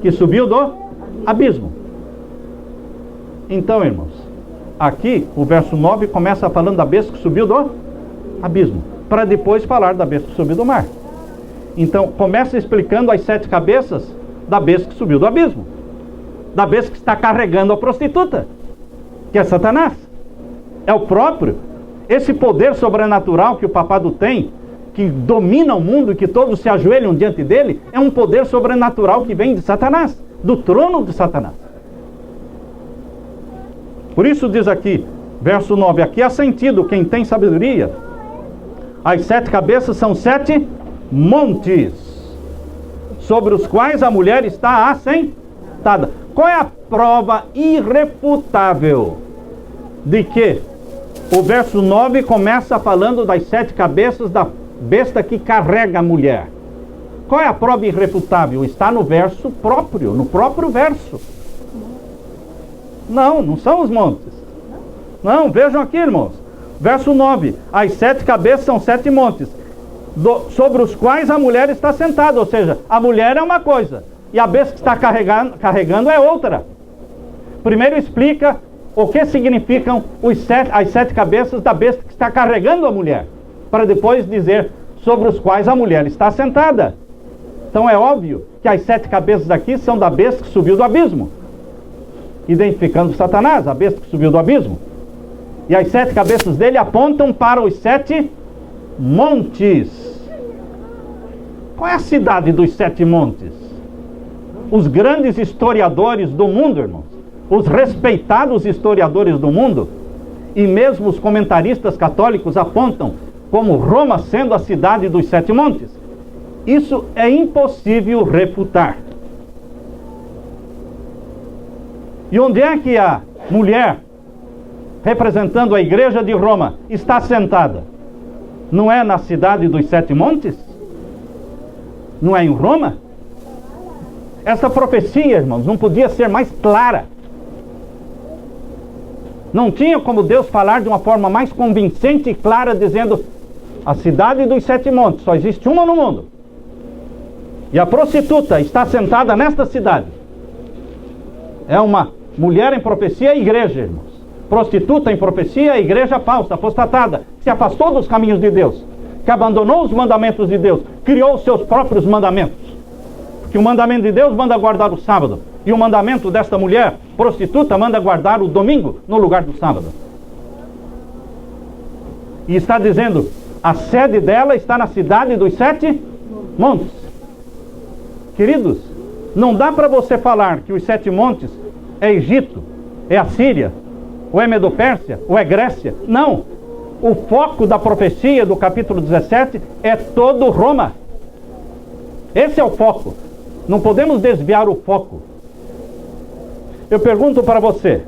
que subiu do abismo. Então, irmãos, aqui o verso 9 começa falando da besta que subiu do abismo, para depois falar da besta que subiu do mar. Então, começa explicando as 7 cabeças da besta que subiu do abismo, da besta que está carregando a prostituta, que é Satanás. É o próprio, esse poder sobrenatural que o papado tem, que domina o mundo e que todos se ajoelham diante dele, é um poder sobrenatural que vem de Satanás, do trono de Satanás. Por isso diz aqui, verso 9, aqui há sentido, quem tem sabedoria, as 7 cabeças são 7 montes, sobre os quais a mulher está assentada. Qual é a prova irrefutável de que o verso 9 começa falando das 7 cabeças da besta que carrega a mulher? Qual é a prova irrefutável? Está no verso próprio, no próprio verso. Não são os montes. Não, vejam aqui, irmãos. Verso 9, as 7 cabeças são 7 montes, sobre os quais a mulher está sentada. Ou seja, a mulher é uma coisa, e a besta que está carregando é outra. Primeiro explica o que significam as 7 cabeças da besta que está carregando a mulher, para depois dizer sobre os quais a mulher está sentada. Então é óbvio que as 7 cabeças aqui são da besta que subiu do abismo, identificando Satanás, a besta que subiu do abismo. E as 7 cabeças dele apontam para os 7 montes. Qual é a cidade dos 7 montes? Os grandes historiadores do mundo, irmãos, os respeitados historiadores do mundo, e mesmo os comentaristas católicos apontam como Roma sendo a cidade dos 7 montes. Isso é impossível refutar. E onde é que a mulher, representando a igreja de Roma, está sentada? Não é na cidade dos 7 montes? Não é em Roma? Essa profecia, irmãos, não podia ser mais clara. Não tinha como Deus falar de uma forma mais convincente e clara, dizendo: a cidade dos 7 montes, só existe uma no mundo, e a prostituta está sentada nesta cidade. É uma mulher em profecia, a igreja, irmãos. Prostituta em profecia, a igreja falsa, apostatada, que se afastou dos caminhos de Deus, que abandonou os mandamentos de Deus, criou os seus próprios mandamentos. Porque o mandamento de Deus manda guardar o sábado, e o mandamento desta mulher prostituta manda guardar o domingo no lugar do sábado. E está dizendo, a sede dela está na cidade dos 7 montes. Queridos, não dá para você falar que os 7 montes é Egito, é a Síria, ou é Medo-Pérsia, ou é Grécia. Não. O foco da profecia do capítulo 17 é todo Roma. Esse é o foco. Não podemos desviar o foco. Eu pergunto para você,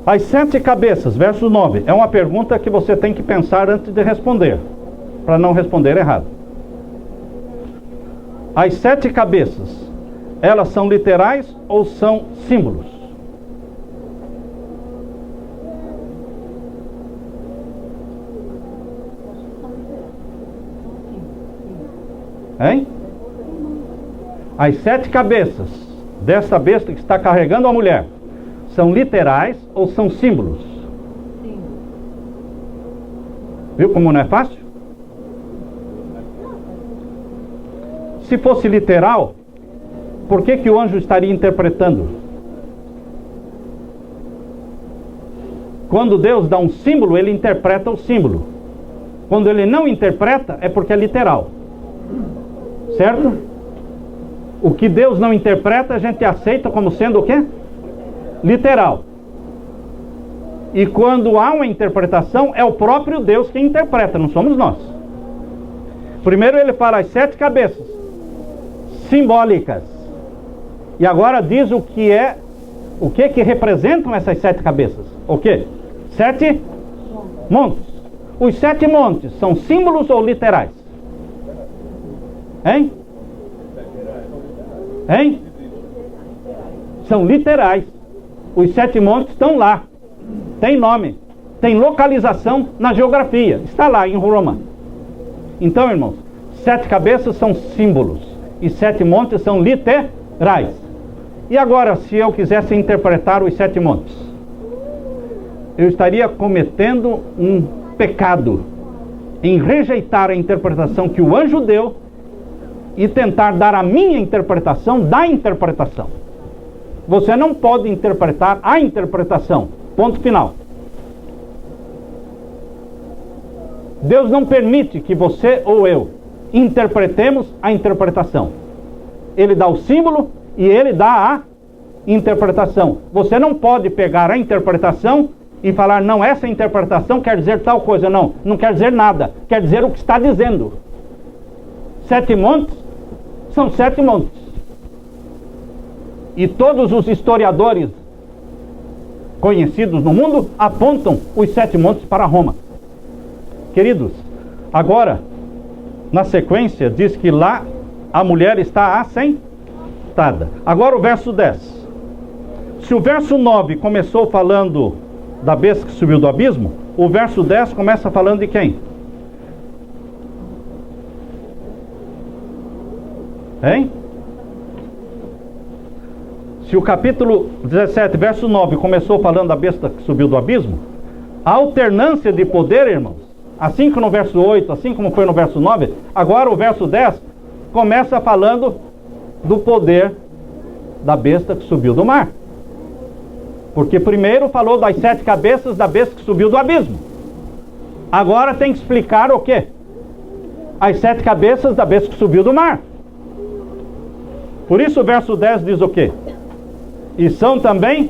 as 7 cabeças, verso 9, é uma pergunta que você tem que pensar antes de responder, para não responder errado. As 7 cabeças, elas são literais ou são símbolos? Hein? As 7 cabeças dessa besta que está carregando a mulher são literais ou são símbolos? Sim. Viu como não é fácil? Se fosse literal, por que o anjo estaria interpretando? Quando Deus dá um símbolo, ele interpreta o símbolo. Quando ele não interpreta, é porque é literal. Certo? O que Deus não interpreta, a gente aceita como sendo o quê? Literal. E quando há uma interpretação, é o próprio Deus que interpreta, não somos nós. Primeiro ele fala as 7 cabeças simbólicas. E agora diz o que representam essas 7 cabeças. O que? 7 montes. Os 7 montes são símbolos ou literais? Hein? Hein? São literais. Os 7 montes estão lá. Tem nome. Tem localização na geografia. Está lá em Roma. Então, irmãos, 7 cabeças são símbolos. e 7 montes são literais. E agora, se eu quisesse interpretar os 7 montes, eu estaria cometendo um pecado em rejeitar a interpretação que o anjo deu e tentar dar a minha interpretação da interpretação. Você não pode interpretar a interpretação. Ponto final. Deus não permite que você ou eu interpretemos a interpretação. Ele dá o símbolo e ele dá a interpretação. Você não pode pegar a interpretação e falar, não, essa interpretação quer dizer tal coisa. Não, não quer dizer nada. Quer dizer o que está dizendo. 7 montes são 7 montes. E todos os historiadores conhecidos no mundo apontam os 7 montes para Roma. Queridos, agora, na sequência, diz que lá a mulher está assentada. Agora o verso 10. Se o verso 9 começou falando da besta que subiu do abismo, o verso 10 começa falando de quem? Hein? Se o capítulo 17, verso 9 começou falando da besta que subiu do abismo, a alternância de poder, irmãos, assim como no verso 8, assim como foi no verso 9, agora o verso 10 começa falando do poder da besta que subiu do mar. Porque primeiro falou das 7 cabeças da besta que subiu do abismo. Agora tem que explicar o quê? As 7 cabeças da besta que subiu do mar. Por isso o verso 10 diz o quê? E são também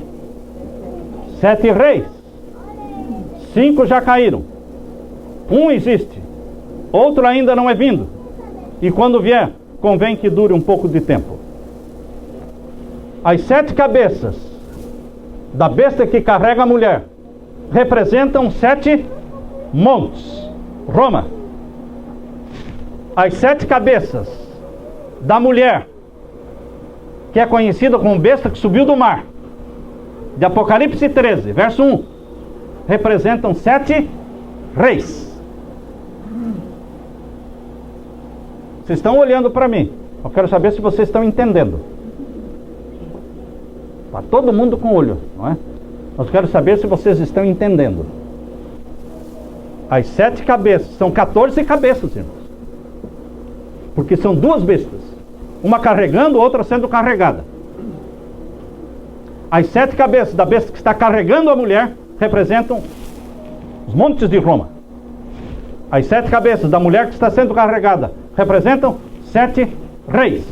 7 reis. 5 já caíram. Um existe. Outro ainda não é vindo. E quando vier, convém que dure um pouco de tempo. As 7 cabeças da besta que carrega a mulher representam 7 montes. Roma. As 7 cabeças da mulher, que é conhecida como besta que subiu do mar, de Apocalipse 13, verso 1, representam 7 reis. Vocês estão olhando para mim. Eu quero saber se vocês estão entendendo. Está todo mundo com olho, não é? Eu quero saber se vocês estão entendendo. As 7 cabeças, são 14 cabeças, irmãos. Porque são 2 bestas. Uma carregando, outra sendo carregada. As 7 cabeças da besta que está carregando a mulher representam os montes de Roma. As 7 cabeças da mulher que está sendo carregada representam 7 reis.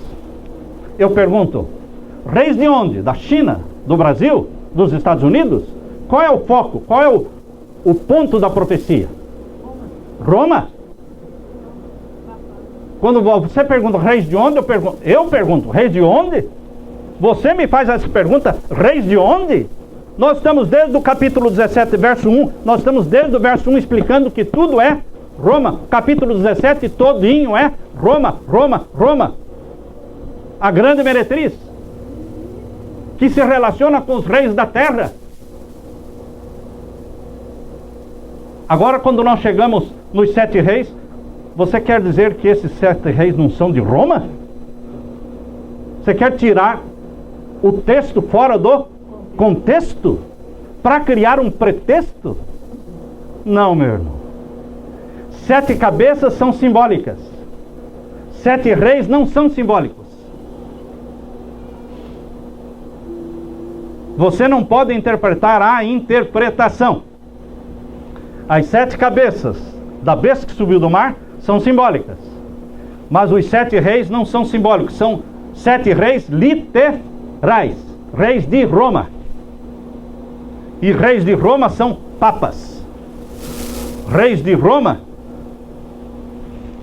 Eu pergunto, reis de onde? Da China? Do Brasil? Dos Estados Unidos? Qual é o foco? Qual é o ponto da profecia? Roma? Quando você pergunta reis de onde, eu pergunto reis de onde? Você me faz essa pergunta, reis de onde? Nós estamos desde o capítulo 17, verso 1, nós estamos desde o verso 1 explicando que tudo é Roma. Capítulo 17 todinho é Roma, Roma, Roma. A grande meretriz, que se relaciona com os reis da terra. Agora, quando nós chegamos nos 7 reis, você quer dizer que esses 7 reis não são de Roma? Você quer tirar o texto fora do contexto para criar um pretexto? Não, meu irmão. 7 cabeças são simbólicas. 7 reis não são simbólicos. Você não pode interpretar a interpretação. As 7 cabeças da besta que subiu do mar são simbólicas. Mas os 7 reis não são simbólicos. São 7 reis literais. Reis de Roma. E reis de Roma são papas. Reis de Roma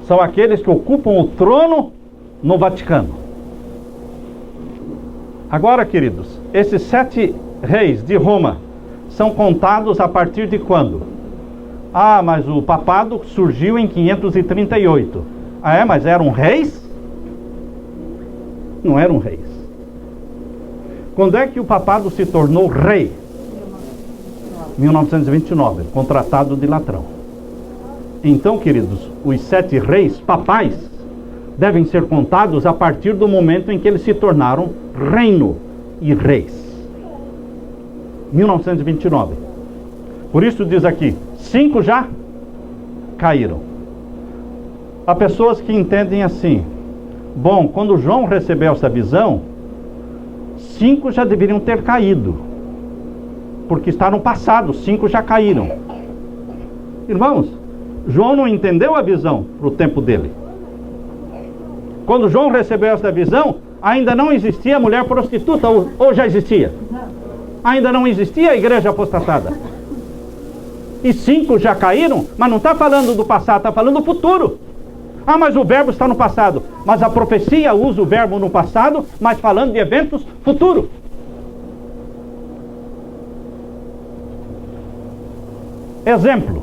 são aqueles que ocupam o trono no Vaticano. Agora, queridos, esses 7 reis de Roma são contados a partir de quando? Ah, mas o papado surgiu em 538. Ah, é? Mas eram reis? Não eram reis. Quando é que o papado se tornou rei? 1929, com o Tratado de Latrão. Então, queridos, os 7 reis papais devem ser contados a partir do momento em que eles se tornaram reino e reis. 1929. Por isso diz aqui, 5 já caíram. Há pessoas que entendem assim: bom, quando João recebeu essa visão, 5 já deveriam ter caído, porque está no passado, 5 já caíram. Irmãos, João não entendeu a visão para o tempo dele. Quando João recebeu essa visão, ainda não existia a mulher prostituta, ou já existia? Ainda não existia a igreja apostatada. E 5 já caíram, mas não está falando do passado, está falando do futuro. Ah, mas o verbo está no passado. Mas a profecia usa o verbo no passado, mas falando de eventos futuros. Exemplo,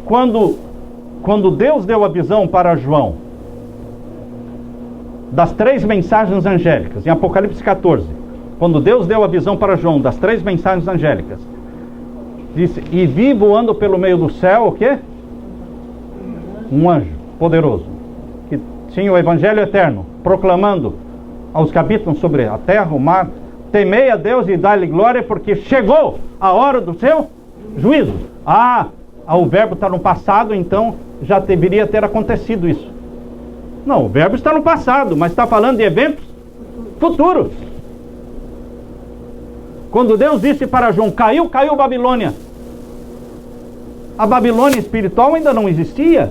quando Deus deu a visão para João das 3 mensagens angélicas, em Apocalipse 14, quando Deus deu a visão para João das 3 mensagens angélicas, disse: e vi voando pelo meio do céu, o quê? Um anjo poderoso, que tinha o evangelho eterno, proclamando aos que habitam sobre a terra, o mar: temei a Deus e dai-lhe glória, porque chegou a hora do seu juízo. O verbo está no passado, então já deveria ter acontecido isso. Não, o verbo está no passado, mas está falando de eventos futuros. Quando Deus disse para João: caiu Babilônia. A Babilônia espiritual ainda não existia.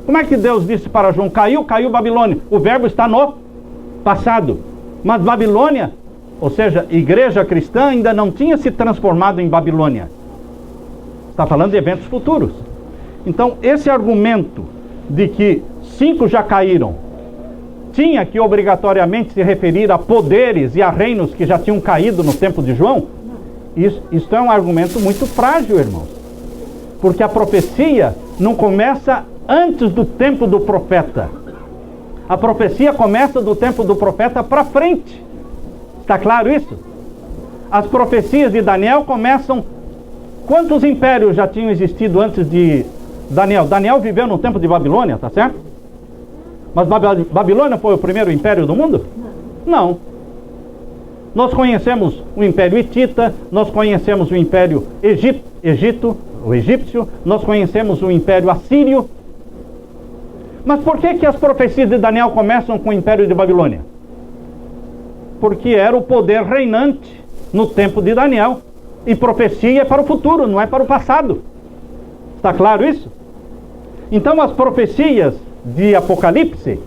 Como é que Deus disse para João: caiu Babilônia? O verbo está no passado. Mas Babilônia, ou seja, igreja cristã, ainda não tinha se transformado em Babilônia. Está falando de eventos futuros. Então, esse argumento de que 5 já caíram tinha que obrigatoriamente se referir a poderes e a reinos que já tinham caído no tempo de João, isso é um argumento muito frágil, irmãos. Porque a profecia não começa antes do tempo do profeta. A profecia começa do tempo do profeta para frente. Está claro isso? As profecias de Daniel começam... Quantos impérios já tinham existido antes de Daniel? Daniel viveu no tempo de Babilônia, tá certo? Mas Babilônia foi o primeiro império do mundo? Não. Nós conhecemos o Império Hitita, nós conhecemos o Império o egípcio, nós conhecemos o Império Assírio. Mas por que as profecias de Daniel começam com o Império de Babilônia? Porque era o poder reinante no tempo de Daniel. E profecia é para o futuro, não é para o passado. Está claro isso? Então as profecias de Apocalipse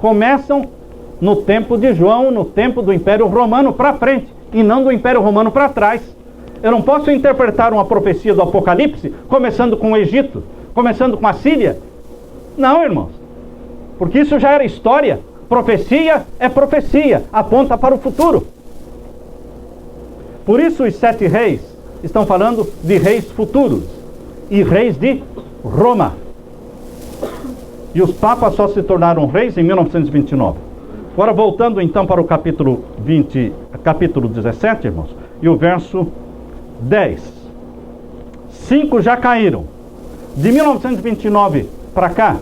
começam no tempo de João, no tempo do Império Romano para frente, e não do Império Romano para trás. Eu não posso interpretar uma profecia do Apocalipse começando com o Egito, começando com a Síria. Não, irmãos. Porque isso já era história. Profecia é profecia, aponta para o futuro. Por isso os 7 reis estão falando de reis futuros e reis de Roma. E os papas só se tornaram reis em 1929. Agora voltando então para o capítulo 17, irmãos, e o verso 10. 5 já caíram. De 1929 para cá,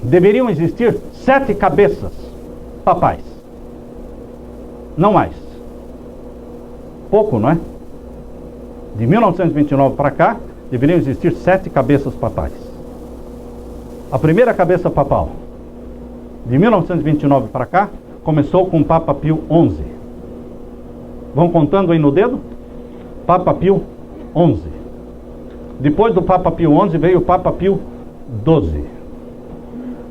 deveriam existir 7 cabeças papais. Não mais. Pouco, não é? De 1929 para cá, deveriam existir 7 cabeças papais. A primeira cabeça papal, de 1929 para cá, começou com o Papa Pio XI. Vão contando aí no dedo? Papa Pio XI. Depois do Papa Pio XI veio o Papa Pio XII.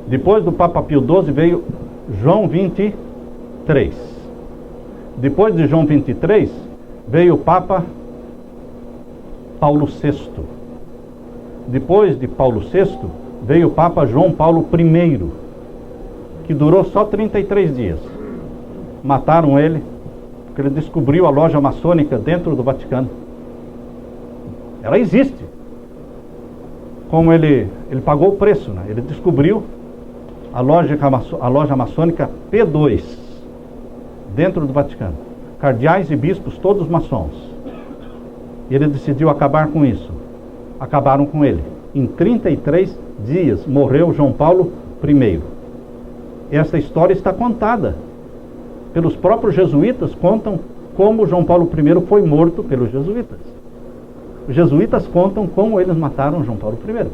Depois do Papa Pio XII veio João XXIII. Depois de João XXIII veio o Papa Paulo VI. Depois de Paulo VI veio o Papa João Paulo I, que durou só 33 dias. Mataram ele porque ele descobriu a loja maçônica dentro do Vaticano. Ela existe. Como ele pagou o preço, né? Ele descobriu a loja maçônica P2 dentro do Vaticano. Cardeais e bispos, todos maçons. E ele decidiu acabar com isso. Acabaram com ele em 33 dias morreu João Paulo I. Essa história está contada pelos próprios jesuítas, contam como João Paulo I foi morto pelos jesuítas. Os jesuítas contam como eles mataram João Paulo I.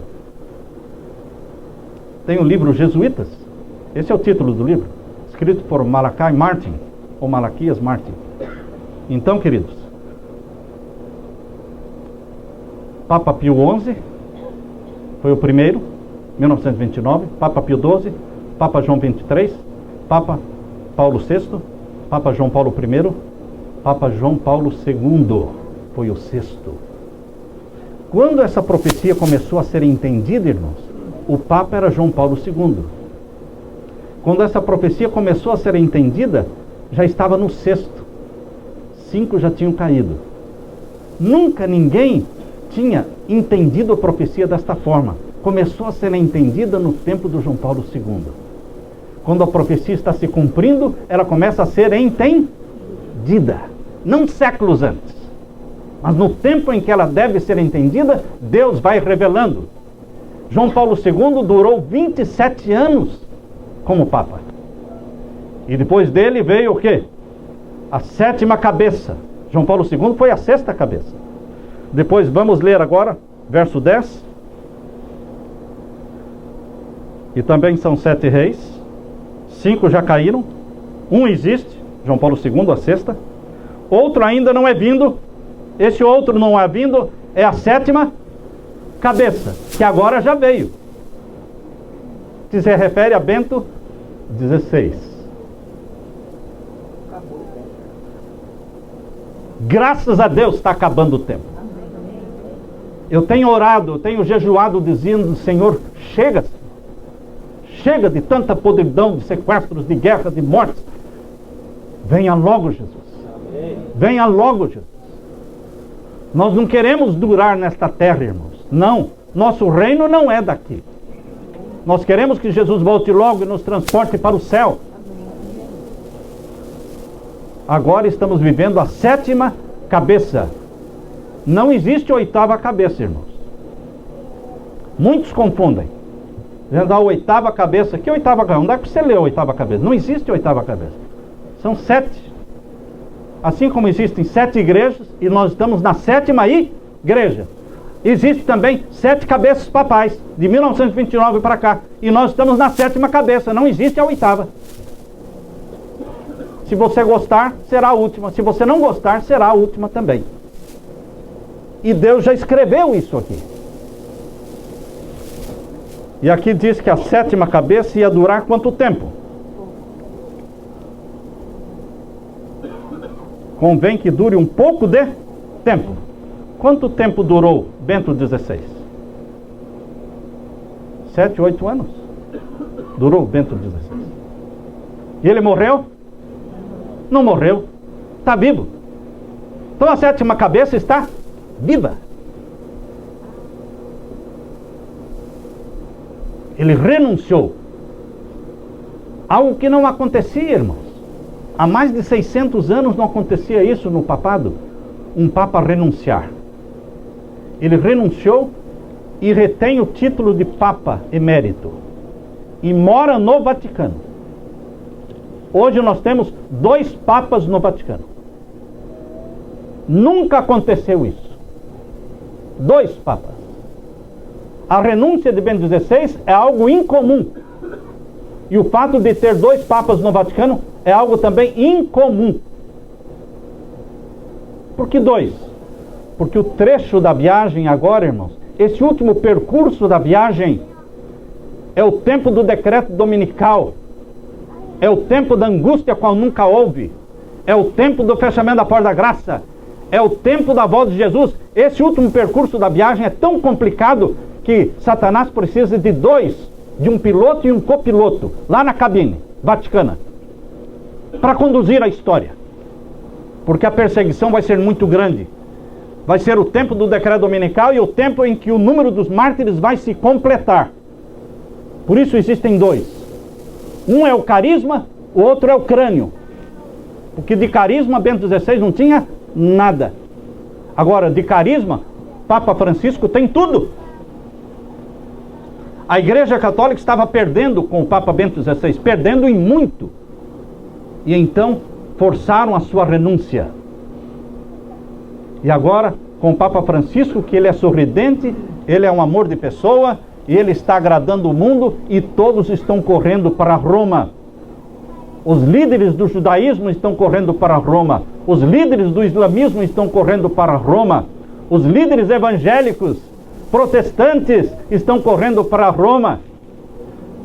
Tem o livro Jesuítas, esse é o título do livro, escrito por Malachi Martin, ou Malaquias Martin. Então, queridos, Papa Pio XI foi o primeiro, 1929, Papa Pio XII, Papa João XXIII, Papa Paulo VI, Papa João Paulo I, Papa João Paulo II foi o sexto. Quando essa profecia começou a ser entendida, irmãos, o Papa era João Paulo II. Quando essa profecia começou a ser entendida, já estava no sexto. 5 já tinham caído. Nunca ninguém tinha entendido a profecia desta forma. Começou a ser entendida no tempo do João Paulo II. Quando a profecia está se cumprindo, ela começa a ser entendida. Não séculos antes, mas no tempo em que ela deve ser entendida, Deus vai revelando. João Paulo II durou 27 anos como Papa. E depois dele veio o quê? A 7ª cabeça. João Paulo II foi a 6ª cabeça. Depois vamos ler agora, verso 10. E também são 7 reis. 5 já caíram. 1 existe, João Paulo II, a 6ª. Outro ainda não é vindo. Esse outro não é vindo, é a 7ª cabeça, que agora já veio. Que se refere a Bento XVI. Graças a Deus está acabando o tempo. Eu tenho orado, eu tenho jejuado dizendo: Senhor, chega. Chega de tanta podridão, de sequestros, de guerras, de mortes. Venha logo, Jesus. Venha logo, Jesus. Nós não queremos durar nesta terra, irmãos. Não, nosso reino não é daqui. Nós queremos que Jesus volte logo e nos transporte para o céu. Agora estamos vivendo a 7ª cabeça. Não existe 8ª cabeça, irmãos. Muitos confundem. Dizendo a 8ª cabeça. Que 8ª cabeça? Não dá para você ler a 8ª cabeça. Não existe 8ª cabeça. São 7. Assim como existem 7 igrejas, e nós estamos na 7ª igreja. Existe também 7 cabeças papais, de 1929 para cá. E nós estamos na 7ª cabeça, não existe a 8ª. Se você gostar, será a última. Se você não gostar, será a última também. E Deus já escreveu isso aqui. E aqui diz que a 7ª cabeça ia durar quanto tempo? Convém que dure um pouco de tempo. Quanto tempo durou Bento XVI? 7, 8 anos. Durou Bento XVI. E ele morreu? Não morreu. Está vivo. Então a 7ª cabeça está viva. Ele renunciou. Algo que não acontecia, irmãos. Há mais de 600 anos não acontecia isso no papado. Um papa renunciar. Ele renunciou e retém o título de Papa Emérito. E mora no Vaticano. Hoje nós temos 2 papas no Vaticano. Nunca aconteceu isso. 2 papas. A renúncia de Bento XVI é algo incomum. E o fato de ter 2 papas no Vaticano é algo também incomum. Por que 2? Porque o trecho da viagem agora, irmãos, esse último percurso da viagem é o tempo do decreto dominical. É o tempo da angústia qual nunca houve. É o tempo do fechamento da porta da graça. É o tempo da volta de Jesus. Esse último percurso da viagem é tão complicado que Satanás precisa de 2, de um piloto e um copiloto, lá na cabine vaticana, para conduzir a história. Porque a perseguição vai ser muito grande. Vai ser o tempo do decreto dominical e o tempo em que o número dos mártires vai se completar. Por isso existem 2. Um é o carisma, o outro é o crânio. Porque de carisma Bento XVI não tinha nada. Agora, de carisma, Papa Francisco tem tudo. A Igreja Católica estava perdendo com o Papa Bento XVI, perdendo em muito. E então forçaram a sua renúncia. E agora, com o Papa Francisco, que ele é sorridente, ele é um amor de pessoa, e ele está agradando o mundo, e todos estão correndo para Roma. Os líderes do judaísmo estão correndo para Roma. Os líderes do islamismo estão correndo para Roma. Os líderes evangélicos, protestantes, estão correndo para Roma.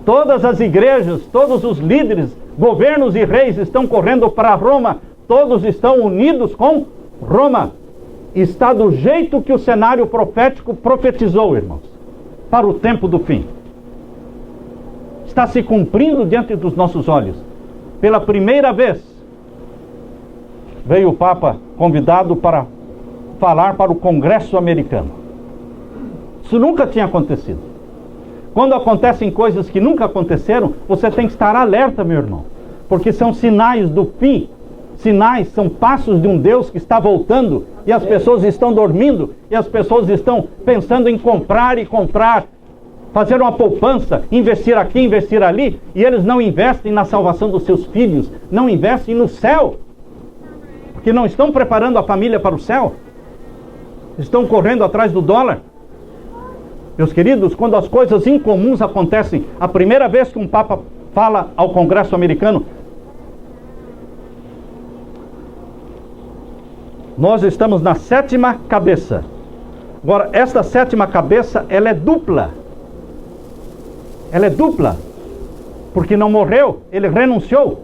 Todas as igrejas, todos os líderes, governos e reis estão correndo para Roma. Todos estão unidos com Roma. Está do jeito que o cenário profético profetizou, irmãos, para o tempo do fim. Está se cumprindo diante dos nossos olhos. Pela primeira vez, veio o Papa convidado para falar para o Congresso americano. Isso nunca tinha acontecido. Quando acontecem coisas que nunca aconteceram, você tem que estar alerta, meu irmão, porque são sinais do fim. Sinais, são passos de um Deus que está voltando, e as pessoas estão dormindo, e as pessoas estão pensando em comprar e comprar, fazer uma poupança, investir aqui, investir ali, e eles não investem na salvação dos seus filhos, não investem no céu, porque não estão preparando a família para o céu, estão correndo atrás do dólar. Meus queridos, quando as coisas incomuns acontecem, a primeira vez que um Papa fala ao Congresso americano, nós estamos na 7ª cabeça. Agora, esta 7ª cabeça, ela é dupla. Ela é dupla. Porque não morreu, ele renunciou.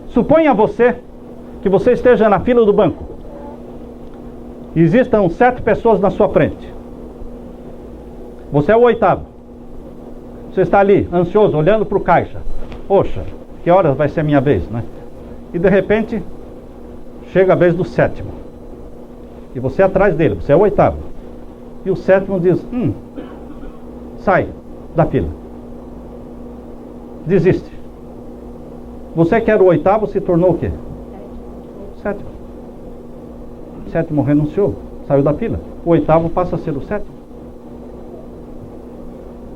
Suponha você que você esteja na fila do banco. E existam 7 pessoas na sua frente. Você é o 8º. Você está ali, ansioso, olhando para o caixa. Poxa, que horas vai ser a minha vez, né? E de repente chega a vez do 7º. E você é atrás dele, você é o 8º. E o 7º diz, sai da fila. Desiste. Você que era o 8º se tornou o quê? 7º. O 7º renunciou, saiu da fila. O 8º passa a ser o 7º.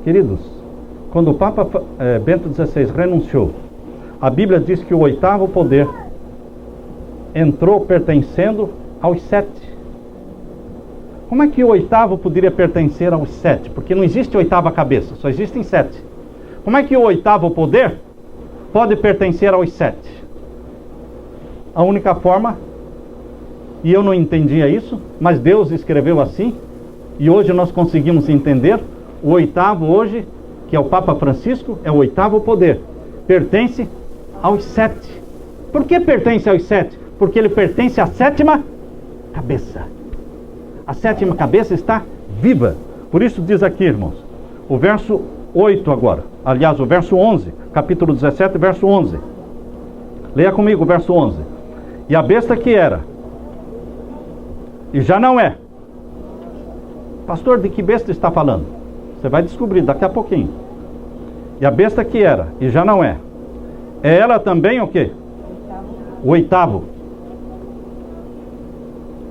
Queridos, quando o Papa Bento XVI renunciou, a Bíblia diz que o 8º poder entrou pertencendo aos 7. Como é que o 8º poderia pertencer aos 7? Porque não existe 8ª cabeça, só existem 7. Como é que o 8º poder pode pertencer aos 7? A única forma, e eu não entendia isso, mas Deus escreveu assim, e hoje nós conseguimos entender, o 8º hoje, que é o Papa Francisco, é o 8º poder, pertence aos 7. Por que pertence aos 7? Porque ele pertence à 7ª cabeça. A 7ª cabeça está viva. Por isso diz aqui, irmãos, o verso 8 agora. Aliás, o verso 11, capítulo 17, verso 11. Leia comigo o verso 11. E a besta que era, e já não é. Pastor, de que besta está falando? Você vai descobrir daqui a pouquinho. E a besta que era, e já não é. É ela também o quê? O 8º.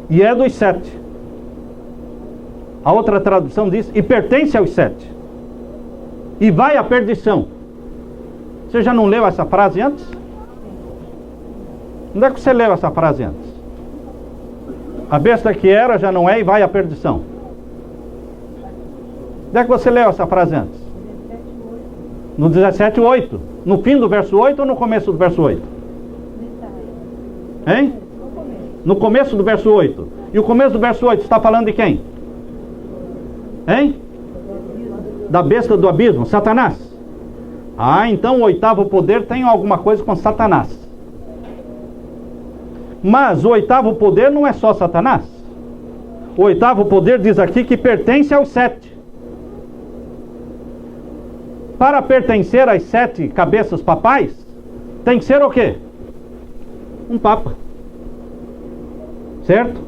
E é dos 7. A outra tradução diz, e pertence aos 7. E vai à perdição. Você já não leu essa frase antes? Onde é que você leu essa frase antes? A besta que era, já não é, e vai à perdição. Onde é que você leu essa frase antes? No 17:8. No fim do verso 8 ou no começo do verso 8? Hein? No começo do verso 8. E o começo do verso 8 está falando de quem? Hein? Da besta do abismo, Satanás. Ah, então o 8º poder tem alguma coisa com Satanás. Mas o 8º poder não é só Satanás. O 8º poder diz aqui que pertence aos 7. Para pertencer às 7 cabeças papais, tem que ser o quê? Um papa. Certo?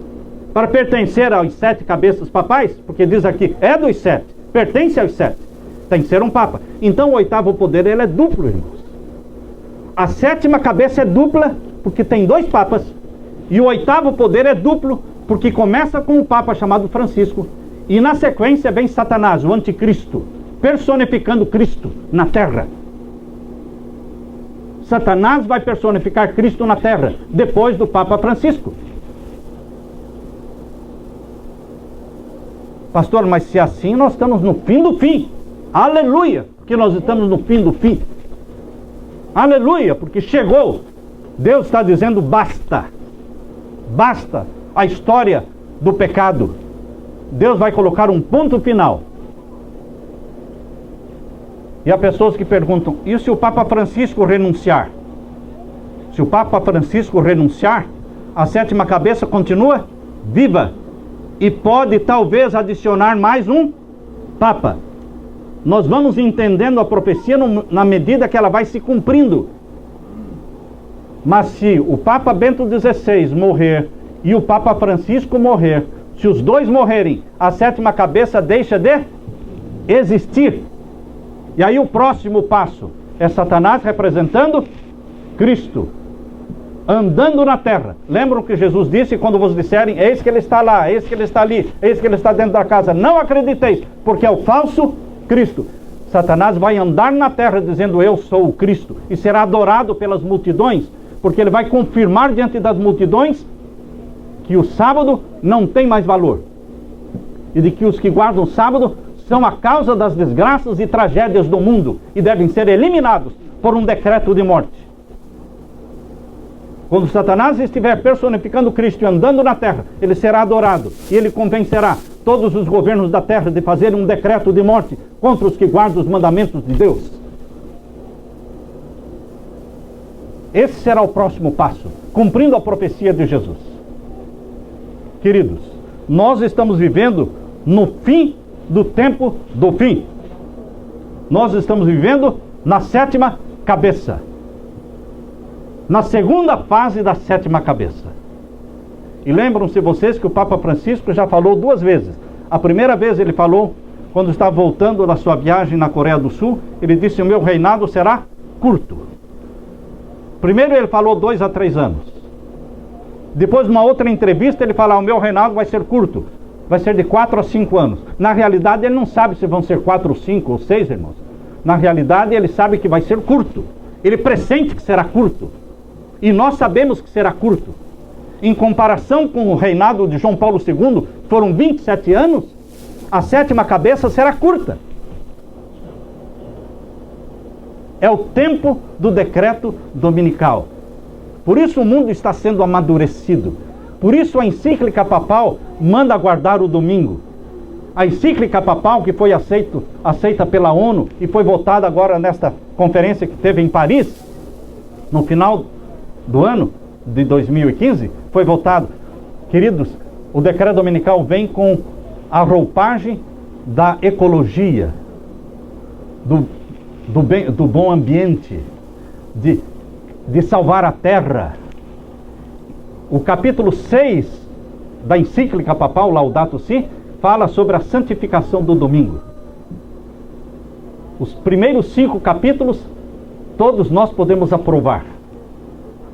Para pertencer aos 7 cabeças papais, porque diz aqui, é dos 7, pertence aos 7, tem que ser um papa. Então o 8º poder, ele é duplo, irmãos. A 7ª cabeça é dupla, porque tem 2 papas, e o 8º poder é duplo, porque começa com um papa chamado Francisco, e na sequência vem Satanás, o anticristo, personificando Cristo na terra. Satanás vai personificar Cristo na terra, depois do Papa Francisco. Pastor, mas se assim nós estamos no fim do fim. Aleluia, que nós estamos no fim do fim. Aleluia, porque chegou. Deus está dizendo basta. Basta a história do pecado. Deus vai colocar um ponto final. E há pessoas que perguntam, e se o Papa Francisco renunciar? Se o Papa Francisco renunciar, a sétima cabeça continua viva. E pode talvez adicionar mais um Papa. Nós vamos entendendo a profecia na medida que ela vai se cumprindo. Mas se o Papa Bento XVI morrer e o Papa Francisco morrer, se os dois morrerem, a sétima cabeça deixa de existir. E aí o próximo passo é Satanás representando Cristo, andando na terra. Lembram que Jesus disse quando vos disserem, eis que ele está lá, eis que ele está ali, eis que ele está dentro da casa, não acrediteis, porque é o falso Cristo. Satanás vai andar na terra dizendo, eu sou o Cristo, e será adorado pelas multidões, porque ele vai confirmar diante das multidões que o sábado não tem mais valor, e de que os que guardam o sábado são a causa das desgraças e tragédias do mundo, e devem ser eliminados por um decreto de morte. Quando Satanás estiver personificando Cristo e andando na terra, ele será adorado, e ele convencerá todos os governos da terra de fazerem um decreto de morte contra os que guardam os mandamentos de Deus. Esse será o próximo passo, cumprindo a profecia de Jesus. Queridos, nós estamos vivendo no fim do tempo do fim. Nós estamos vivendo na sétima cabeça, na segunda fase da sétima cabeça. E lembram-se vocês que o Papa Francisco já falou duas vezes. A primeira vez ele falou quando estava voltando da sua viagem na Coreia do Sul, ele disse, o meu reinado será curto. Primeiro ele falou 2 a 3 anos. Depois, numa outra entrevista, ele fala, o meu reinado vai ser curto. Vai ser de 4 a 5 anos. Na realidade, ele não sabe se vão ser 4 ou 5 ou 6, irmãos. Na realidade, ele sabe que vai ser curto. Ele pressente que será curto. E nós sabemos que será curto. Em comparação com o reinado de João Paulo II, foram 27 anos, a sétima cabeça será curta. É o tempo do decreto dominical. Por isso o mundo está sendo amadurecido. Por isso a encíclica papal manda guardar o domingo. A encíclica papal que foi aceita pela ONU e foi votada agora nesta conferência que teve em Paris, no final do ano de 2015, foi votado. Queridos, o decreto dominical vem com a roupagem da ecologia, do bom ambiente, de salvar a terra. O capítulo 6 da encíclica papal Laudato Si fala sobre a santificação do domingo. Os primeiros 5 capítulos todos nós podemos aprovar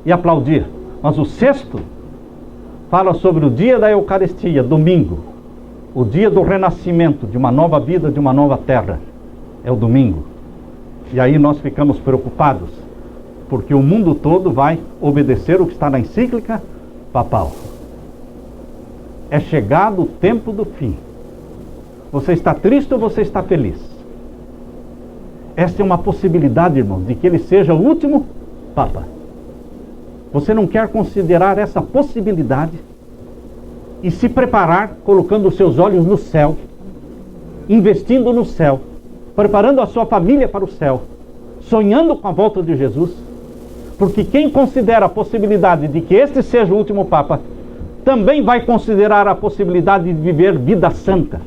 e aplaudir, mas o 6º fala sobre o dia da Eucaristia, domingo, o dia do renascimento de uma nova vida, de uma nova terra, é o domingo. E aí nós ficamos preocupados, porque o mundo todo vai obedecer o que está na encíclica papal. É chegado o tempo do fim. Você está triste ou você está feliz? Esta é uma possibilidade, irmãos, de que ele seja o último Papa. Você não quer considerar essa possibilidade e se preparar colocando os seus olhos no céu, investindo no céu, preparando a sua família para o céu, sonhando com a volta de Jesus? Porque quem considera a possibilidade de que este seja o último Papa, também vai considerar a possibilidade de viver vida santa,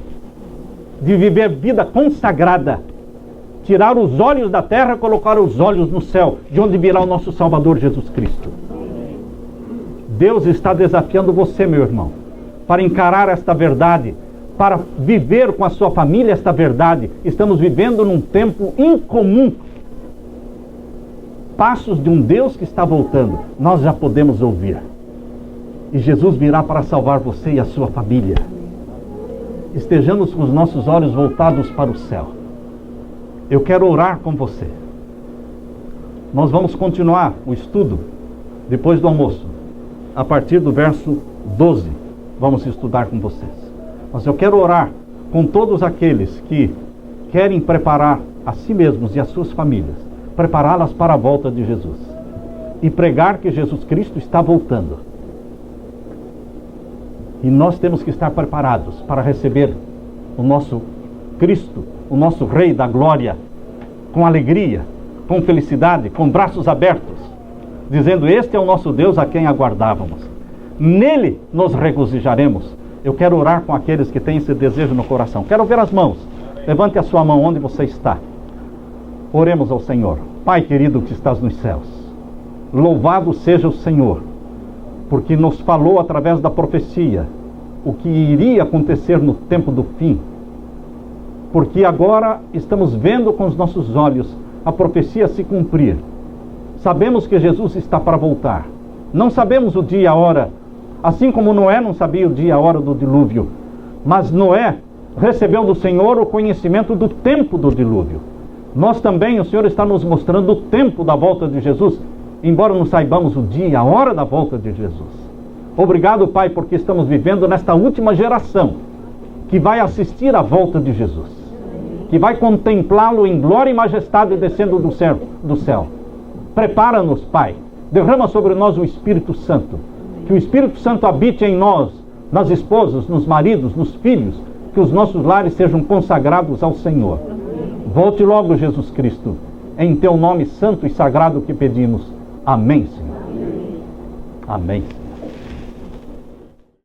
de viver vida consagrada, tirar os olhos da terra e colocar os olhos no céu, de onde virá o nosso Salvador Jesus Cristo. Deus está desafiando você, meu irmão, para encarar esta verdade, para viver com a sua família esta verdade. Estamos vivendo num tempo incomum. Passos de um Deus que está voltando, nós já podemos ouvir. E Jesus virá para salvar você e a sua família. Estejamos com os nossos olhos voltados para o céu. eu quero orar com você. Nós vamos continuar o estudo depois do almoço, a partir do verso 12, vamos estudar com vocês. Mas eu quero orar com todos aqueles que querem preparar a si mesmos e as suas famílias, prepará-las para a volta de Jesus e pregar que Jesus Cristo está voltando. E nós temos que estar preparados para receber o nosso Cristo, o nosso Rei da Glória, com alegria, com felicidade, com braços abertos, dizendo: este é o nosso Deus a quem aguardávamos. Nele nos regozijaremos. Eu quero orar com aqueles que têm esse desejo no coração. Quero ver as mãos. Levante a sua mão onde você está. Oremos ao Senhor. Pai querido que estás nos céus, louvado seja o Senhor, porque nos falou através da profecia o que iria acontecer no tempo do fim. Porque agora estamos vendo com os nossos olhos a profecia se cumprir. Sabemos que Jesus está para voltar. Não sabemos o dia e a hora, assim como Noé não sabia o dia e a hora do dilúvio. Mas Noé recebeu do Senhor o conhecimento do tempo do dilúvio. Nós também, o Senhor está nos mostrando o tempo da volta de Jesus, embora não saibamos o dia e a hora da volta de Jesus. Obrigado, Pai, porque estamos vivendo nesta última geração que vai assistir à volta de Jesus, que vai contemplá-lo em glória e majestade descendo do céu. Prepara-nos, Pai. Derrama sobre nós o Espírito Santo. Que o Espírito Santo habite em nós, nas esposas, nos maridos, nos filhos. Que os nossos lares sejam consagrados ao Senhor. Volte logo, Jesus Cristo. Em teu nome santo e sagrado que pedimos. Amém, Senhor. Amém.